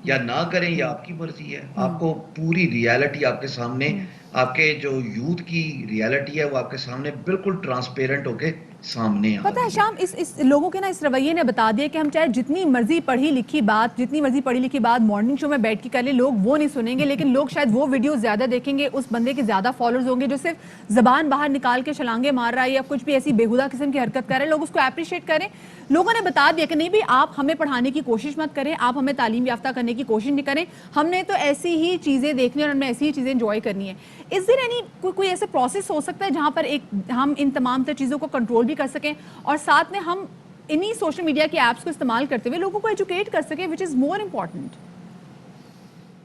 یا نہ کریں, یا آپ کی مرضی ہے. آپ کو پوری ریالٹی آپ کے سامنے, آپ کے جو یوتھ کی ریالٹی ہے وہ آپ کے سامنے بالکل ٹرانسپیرنٹ ہو کے سامنے آ پتہ ہے شام, اس لوگوں کے نا اس رویے نے بتا دیا کہ ہم چاہے جتنی مرضی پڑھی لکھی بات مارننگ شو میں بیٹھ کے کر لیں, لوگ وہ نہیں سنیں گے, لیکن لوگ شاید وہ ویڈیو زیادہ دیکھیں گے, اس بندے کے زیادہ فالوورز ہوں گے جو صرف زبان باہر نکال کے چھلانگے مار رہا ہے یا کچھ بھی ایسی بےہودہ قسم کی حرکت کر رہے ہیں. لوگ اس کو اپریشیٹ کریں. لوگوں نے بتا دیا کہ نہیں بھی آپ ہمیں پڑھانے کی کوشش مت کریں, آپ ہمیں تعلیم یافتہ کرنے کی کوشش نہیں کریں, ہم نے تو ایسی ہی چیزیں دیکھنی اور ہمیں ایسی ہی چیزیں انجوائے کرنی ہے. اس دن یعنی کوئی ایسے پروسیس ہو سکتا ہے جہاں پر ہم ان تمام تر چیزوں کو کنٹرول بھی کر سکیں, اور ساتھ میں ہم انہی سوشل میڈیا کی ایپس کو استعمال کرتے ہوئے لوگوں کو ایجوکیٹ کر سکیں, which is more important.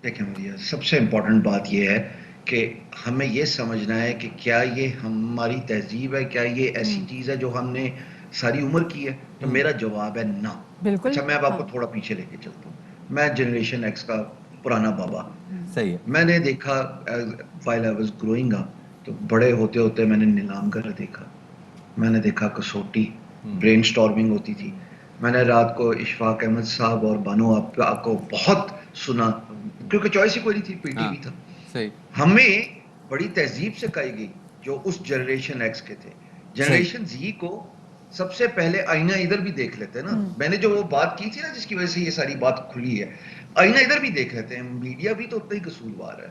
دیکھیں مجھے سب سے امپورٹنٹ بات یہ ہے کہ ہمیں یہ سمجھنا ہے کہ کیا یہ ہماری تہذیب ہے, کیا یہ ایسی چیز ہے جو ہم نے ساری عمر کی ہے. تو میرا جواب ہے نہ. بالکل. اچھا میں اب آپ کو تھوڑا پیچھے لے کے چلتا ہوں. میں جنریشن ایکس کا پرانا بابا. صحیح ہے. میں نے دیکھا while I was growing up, تو بڑے ہوتے ہوتے میں نے نیلام گھر دیکھا, میں نے دیکھا کسوٹی, برین سٹارمنگ ہوتی تھی. میں نے رات کو اشفاق احمد صاحب اور بانو آپ کو بہت سنا, کیونکہ چوائس ہی کوئی نہیں تھی, پی ٹی وی تھا. ہمیں بڑی تہذیب سے کہی گئی جو اس جنریشن ایکس کے تھے. جنریشن زی کو سب سے پہلے آئینہ ادھر بھی دیکھ لیتے ہیں نا. میں نے جو وہ بات کی تھی نا جس کی وجہ سے یہ ساری بات کھلی ہے, آئینہ ادھر بھی دیکھ لیتے ہیں. میڈیا بھی تو اتنا ہی قصوروار ہے.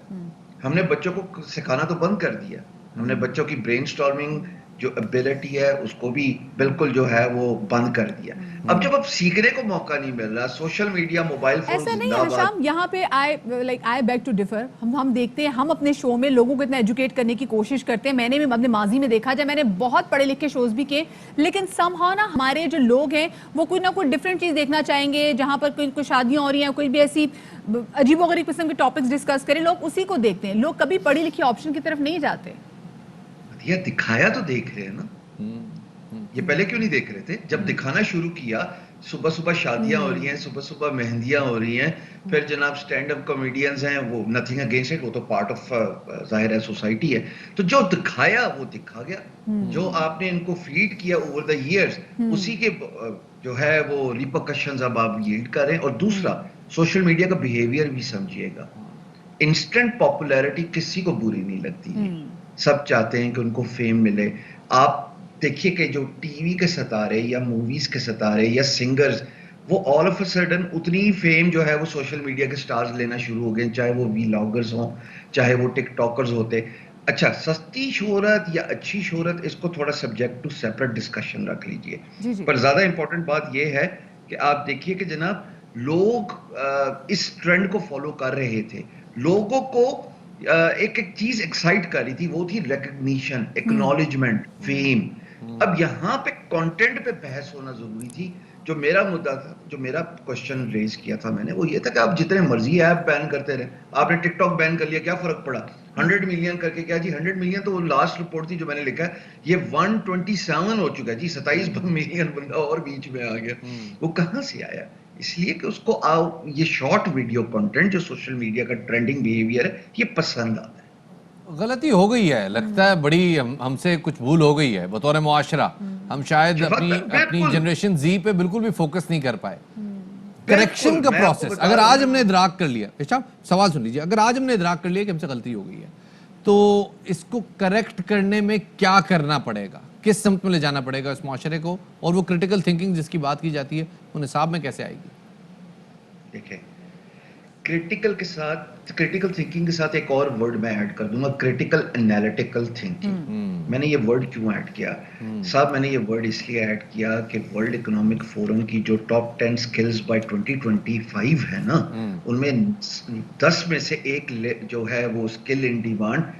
ہم نے بچوں کو سکھانا تو بند کر دیا, ہم نے بچوں کی برین سٹارمنگ جو ابیلٹی ہے اس کو بھی بالکل جو ہے وہ بند کر دیا. اب جب اب سیکھنے کو موقع نہیں مل رہا, سوشل میڈیا, موبائل فون ایسا نہیں ہے شام, یہاں پہ I beg to differ. ہم دیکھتے ہیں, ہم اپنے شو میں لوگوں کو اتنا ایجوکیٹ کرنے کی کوشش کرتے ہیں. میں نے بھی اپنے ماضی میں دیکھا جائے, میں نے بہت پڑھے لکھے شوز بھی کیے, لیکن somehow نا ہمارے جو لوگ ہیں وہ کوئی نہ کوئی ڈفرینٹ چیز دیکھنا چاہیں گے. جہاں پر کوئی شادیاں ہو رہی ہیں, کوئی بھی ایسی عجیب و غریب قسم کے ٹاپکس ڈسکس کریں, لوگ اسی کو دیکھتے ہیں. لوگ کبھی پڑھی لکھی آپشن کی طرف نہیں جاتے. یہ دکھایا تو دیکھ رہے ہیں نا, یہ پہلے کیوں نہیں دیکھ رہے تھے؟ جب دکھانا شروع کیا, صبح صبح شادیاں ہو رہی ہیں, صبح صبح مہندیاں ہو رہی ہیں, پھر جناب سٹینڈ اپ کامیڈینز ہیں, وہ نتھنگ اگینسٹ اٹ, وہ تو پارٹ آف ظاہر ہے سوسائٹی ہے. تو جو دکھایا وہ دکھا گیا, جو آپ نے ان کو فیڈ کیا اوور دا ایئرز, اسی کے جو ہے وہ ریپرکشنز اب آپ ییلڈ کر رہے ہیں. اور دوسرا, سوشل میڈیا کا بیہیویئر بھی سمجھیے گا. انسٹنٹ پاپولیرٹی کسی کو بری نہیں لگتی, سب چاہتے ہیں کہ ان کو فیم ملے. آپ دیکھیے کہ جو ٹی وی کے ستارے یا موویز کے ستارے یا سنگرز, وہ آل آف اے سڈن اتنی فیم جو ہے وہ سوشل میڈیا کے سٹارز لینا شروع ہو گئے, چاہے وہ ویلاگرز ہوں, چاہے وہ ٹک ٹاکرز ہوتے. اچھا, سستی شہرت یا اچھی شہرت, اس کو تھوڑا سبجیکٹ ٹو سیپریٹ ڈسکشن رکھ لیجئے. پر زیادہ امپورٹنٹ بات یہ ہے کہ آپ دیکھیے کہ جناب لوگ اس ٹرینڈ کو فالو کر رہے تھے. لوگوں کو ایک چیز ایکسائٹ کر رہی تھی, وہ تھی ریکگنیشن, ایکنالجمنٹ, فیم. اب یہاں پہ کانٹینٹ پہ بحث ہونا ضروری تھی. جو میرا مدعا تھا, جو میرا کوشچن ریز کیا تھا میں نے, وہ یہ تھا کہ آپ جتنے مرضی ایپ بین کرتے رہے. آپ نے ٹک ٹاک بین کر لیا, کیا فرق پڑا؟ 100 ملین کر کے کیا جی, 100 ملین تو وہ لاسٹ رپورٹ تھی جو میں نے لکھا ہے, یہ 127 ہو چکا جی, 27 ملین بندہ اور بیچ میں آ گیا. وہ کہاں سے آیا؟ اس لیے کہ اس کو یہ شارٹ ویڈیو کنٹینٹ جو سوشل میڈیا کا ٹرینڈنگ بیہیویئر ہے, یہ پسند آتا ہے. غلطی ہو گئی ہے, لگتا ہے بڑی ہم سے کچھ بھول ہو گئی ہے بطور معاشرہ. ہم شاید اپنی جنریشن زی پہ بالکل بھی فوکس نہیں کر پائے. کریکشن کا پروسیس اگر آج ہم نے ادراک کر لیا, سوال سن لیجیے, اگر آج ہم نے ادراک کر لیا کہ ہم سے غلطی ہو گئی ہے, تو اس کو کریکٹ کرنے میں کیا کرنا پڑے گا, کس سمت میں لے جانا پڑے گا اس معاشرے کو, اور وہ کرٹیکل تھنکنگ جس کی بات کی جاتی ہے وہ نصاب میں کیسے آئے گی؟ دیکھیں, کرٹیکل تھنکنگ کے ساتھ ایک اور ورڈ میں ایڈ کر دوں گا, کرٹیکل انالیٹیکل تھنکنگ. میں نے یہ ورڈ کیوں ایڈ کیا صاحب؟ میں نے یہ ورڈ اس لیے ایڈ کیا کہ ورلڈ اکنامک فورم کی جو ٹاپ 10 سکلز بائی 2025 ہے نا, ان میں 10 میں سے ایک جو ہے وہ skill in demand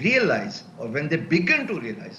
realize or when they begin to realize,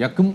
1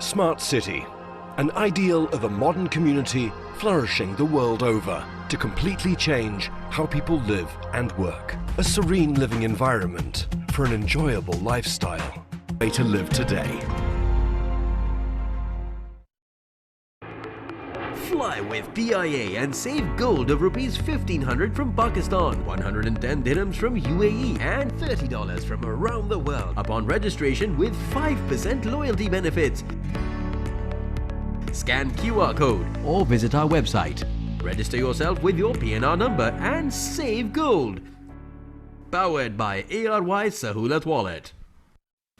Smart City, an ideal of a modern community flourishing the world over to completely change how people live and work. A serene living environment for an enjoyable lifestyle. Way to live today. Fly with PIA and save gold of rupees 1500 from Pakistan, 110 dirhams from UAE, and $30 from around the world upon registration with 5% loyalty benefits. Scan QR code or visit our website. Register yourself with your PNR number and save gold. Powered by ARY Sahulat Wallet.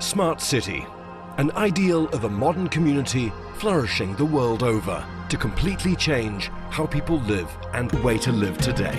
Smart City, an ideal of a modern community flourishing the world over to completely change how people live and way to live today.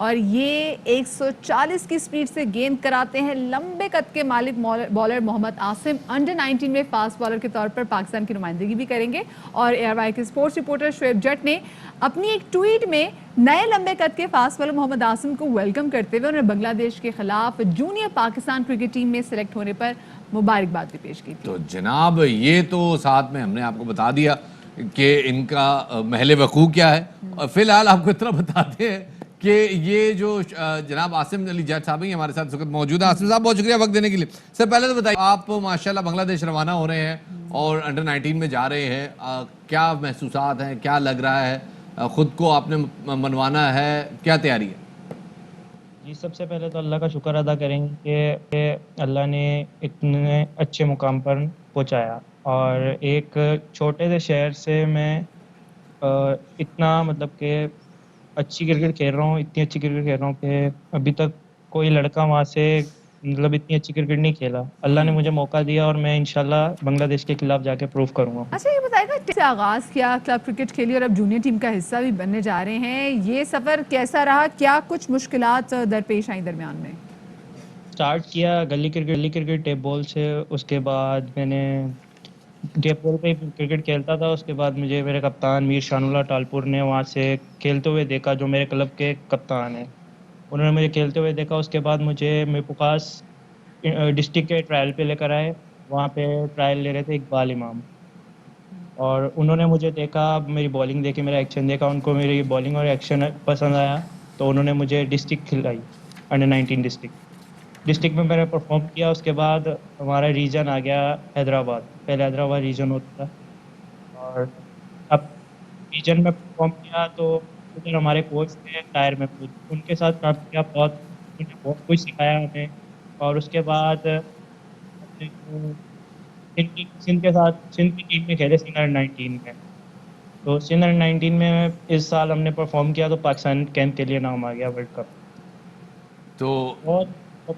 اور یہ 140 کی speed سے گیند کراتے ہیں لمبے قد کے مالک بالر محمد عاصم. انڈر 19 میں فاسٹ بالر کے طور پر پاکستان کی نمائندگی بھی کریں گے. اور ایئر وائی کے اسپورٹس رپورٹر شعیب جٹ نے اپنی ایک ٹویٹ میں نئے لمبے قد کے فاسٹ بالر محمد عاصم کو ویلکم کرتے ہوئے انہیں بنگلہ دیش کے خلاف جونیئر پاکستان کرکٹ ٹیم میں سلیکٹ ہونے پر مبارکباد بھی پیش کی تھی. تو جناب یہ تو ساتھ میں ہم نے آپ کو بتا دیا کہ ان کا محل وقوع کیا ہے. اور فی الحال آپ کو اتنا بتاتے ہیں کہ یہ جو جناب عاصم علی جٹ صاحب ہیں ہمارے ساتھ اس وقت موجود ہیں. عاصم صاحب بہت شکریہ وقت دینے کے لیے. سر پہلے تو بتائیے آپ ماشاءاللہ بنگلہ دیش روانہ ہو رہے ہیں اور انڈر 19 میں جا رہے ہیں, کیا محسوسات ہیں, کیا لگ رہا ہے, خود کو آپ نے منوانا ہے, کیا تیاری ہے؟ جی سب سے پہلے تو اللہ کا شکر ادا کریں گے کہ اللہ نے اتنے اچھے مقام پر پہنچایا, اور ایک چھوٹے سے شہر سے میں اتنا مطلب کہ اچھی کرکٹ کھیل رہا ہوں, اتنی اچھی کرکٹ کھیل رہا ہوں کہ ابھی تک کوئی لڑکا وہاں سے مطلب اتنی اچھی کرکٹ نہیں کھیلا. اللہ نے مجھے موقع دیا اور میں انشاءاللہ بنگلہ دیش کے خلاف جا کے پروو کروں گا. اچھا یہ بتائیے گا سے آغاز کیا, کلب کرکٹ کھیلی اور اب جونیئر ٹیم کا حصہ بھی بننے جا رہے ہیں, یہ سفر کیسا رہا, کیا کچھ مشکلات درپیش آئیں درمیان میں؟ سٹارٹ کیا گلی کرکٹ ٹیپ بال سے, اس کے بعد میں نے ٹیپ بال پہ کرکٹ کھیلتا تھا. اس کے بعد مجھے میرے کپتان میر شان اللہ ٹالپور نے وہاں سے کھیلتے ہوئے دیکھا, جو میرے کلب کے کپتان ہیں, انہوں نے مجھے کھیلتے ہوئے دیکھا. اس کے بعد مجھے میرپوخاص ڈسٹرکٹ کے ٹرائل پہ لے کر آئے. وہاں پہ ٹرائل لے رہے تھے اقبال امام, اور انہوں نے مجھے دیکھا, میری بالنگ دیکھی, میرا ایکشن دیکھا, ان کو میری بالنگ اور ایکشن پسند آیا, تو انہوں نے مجھے ڈسٹرکٹ کھلائی, انڈر 19 ڈسٹرکٹ میں میں نے پرفارم کیا. اس کے بعد ہمارا ریجن آ گیا حیدرآباد, پہلے حیدرآباد ریجن ہوتا تھا, اور اب ریجن میں پرفارم کیا تو ادھر ہمارے کوچ تھے طاہر محمود, ان کے ساتھ کام کیا, انہوں نے بہت کچھ سکھایا ہمیں. اور اس کے بعد سندھ کے ساتھ سندھ کی ٹیم میں کھیلے سندھ انڈر 19 میں, تو سندھ انڈر 19 میں اس سال ہم نے پرفارم کیا تو پاکستان کیمپ کے لیے نام آ گیا ورلڈ کپ. تو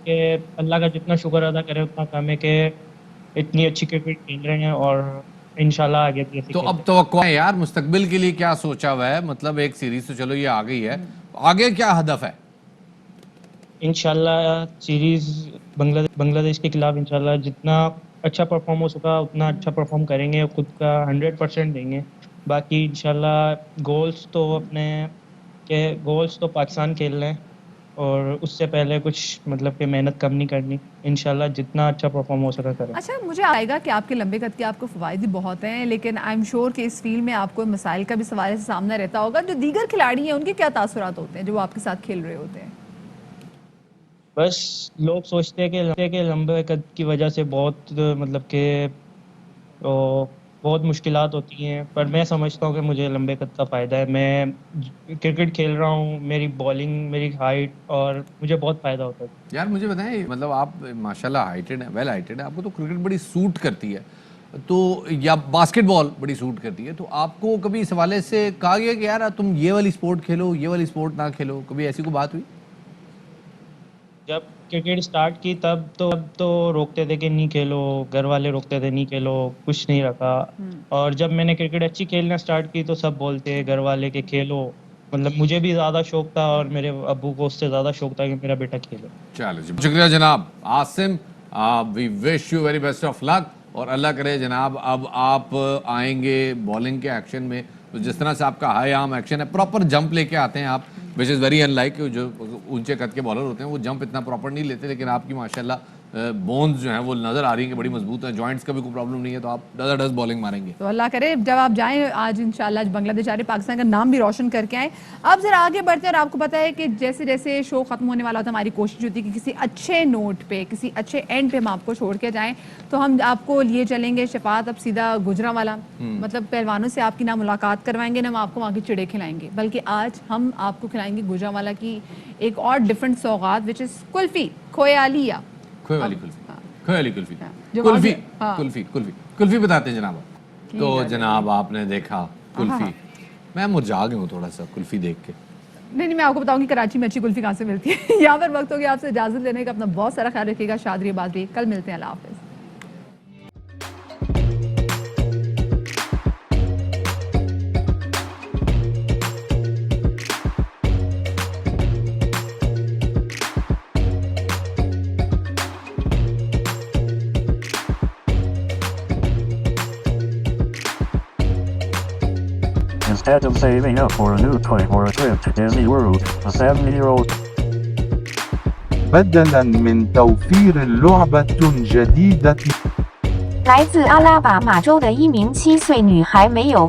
کہ اللہ کا جتنا شکر ادا کرے اتنا کم ہے کہ اتنی اچھی کرکٹ کھیل رہے ہیں, اور انشاءاللہ آگے بھی. تو اب توقع ہے یار مستقبل کے لیے کیا سوچا ہوا ہے, مطلب ایک سیریز تو چلو یہ آ گئی ہے, آگے کیا ہدف ہے؟ انشاءاللہ سیریز بنگلہ دیش کے خلاف انشاءاللہ جتنا اچھا پرفارم ہو سکا اتنا اچھا پرفارم کریں گے, خود کا 100% دیں گے. باقی انشاءاللہ گولز تو پاکستان کھیلنا ہے, اور اس سے پہلے کچھ مطلب کہ محنت کم نہیں کرنی. انشاءاللہ جتنا اچھا پرفارم ہو سکا کریں. اچھا مجھے آئے گا کہ آپ کے لمبے قد کے آپ کو فوائد بھی بہت ہیں, لیکن آئی ایم شیور کہ اس فیلڈ میں آپ کو مسائل کا بھی سوال سے سامنا رہتا ہوگا. جو دیگر کھلاڑی ہیں ان کے کیا تاثرات ہوتے ہیں جو آپ کے ساتھ کھیل رہے ہوتے ہیں؟ بس لوگ سوچتے ہیں کہ لمبے قد کی وجہ سے بہت مطلب کہ بہت مشکلات ہوتی ہیں, پر میں سمجھتا ہوں کہ مجھے لمبے قد کا فائدہ ہے. میں کرکٹ کھیل رہا ہوں, میری بالنگ, میری ہائٹ, اور مجھے بہت فائدہ ہوتا ہے. یار مجھے بتائیں, مطلب آپ ماشاءاللہ ہائٹڈ ہیں, ویل ہائٹڈ ہیں, آپ کو تو کرکٹ بڑی سوٹ کرتی ہے, تو یا باسکٹ بال بڑی سوٹ کرتی ہے, تو آپ کو کبھی اس حوالے سے کہا گیا کہ یار تم یہ والی سپورٹ کھیلو, یہ والی سپورٹ نہ کھیلو, کبھی ایسی کوئی بات ہوئی؟ جب کرکٹ سٹارٹ کی تب تو روکتے تھے کہ نہیں کھیلو, گھر والے روکتے تھے نہیں کھیلو, کچھ نہیں رکھا. اور جب میں نے کرکٹ اچھی کھیلنا سٹارٹ کی تو سب بولتے گھر والے کہ کھیلو. مطلب مجھے بھی زیادہ شوق تھا اور میرے ابو کو اس سے زیادہ شوق تھا کہ میرا بیٹا کھیلے. چلو جی, شکریہ جناب Asim, we wish you very best of luck, اور اللہ کرے جناب اب آپ آئیں گے بالنگ کے ایکشن میں تو جس طرح سے آپ کا ہائی آرم ایکشن ہے, پراپر جمپ لے کے آتے ہیں آپ, وچ از ویری ان لائک. جو اونچے قد کے بالر ہوتے ہیں وہ جمپ اتنا پراپر نہیں لیتے, لیکن آپ کی ماشاءاللہ بونز جو ہیں وہ نظر آ رہی ہیں کہ بڑی مضبوط ہیں, جوائنٹس کا بھی کوئی پرابلم نہیں ہے, تو آپ ڈز بالنگ ماریں گے. تو اللہ کرے جب آپ جائیں آج انشاءاللہ بنگلہ دیش جا رہے, پاکستان کا نام بھی روشن کر کے آئیں. اب ذرا آگے بڑھتے ہیں, اور آپ کو پتہ ہے کہ جیسے جیسے شو ختم ہونے والا ہوتا ہے ہماری کوشش ہوتی ہے کہ کسی اچھے نوٹ پہ, کسی اچھے اینڈ پہ ہم آپ کو چھوڑ کے جائیں. تو ہم آپ کو لیے چلیں گے شفاعت اب سیدھا گجرانوالہ, مطلب پہلوانوں سے آپ کی نہ ملاقات کروائیں گے نہ ہم آپ کو وہاں کی چڑے کھلائیں گے, بلکہ آج ہم آپ کو کھلائیں گے گجرانوالہ کی ایک اور ڈفرنٹ سوغات, وچ از کلفی, کھویالیہ. کلفی بتاتے ہیں جناب. تو جناب آپ نے دیکھا کلفی, میں مرجھا گیا ہوں تھوڑا سا کلفی دیکھ کے. نہیں میں آپ کو بتاؤں گی کراچی میں اچھی کلفی کہاں سے ملتی ہے. یہاں پر وقت ہو گیا آپ سے اجازت لینے کا, اپنا بہت سارا خیال رکھیے گا. شادری آباد بھی, کل ملتے ہیں, اللہ حافظ. Instead of saving up for a new toy or a trip to Disney World, a 70-year-old بدلا من توفير لعبة جديدة 来自阿拉巴马州的一名7岁女孩没有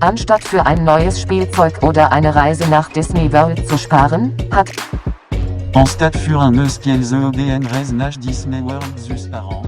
Anstatt für ein neues Spielzeug oder eine Reise nach Disney World zu sparen, hat Anstatt für un neus Spielzeug oder eine Reise nach Disney World zu sparen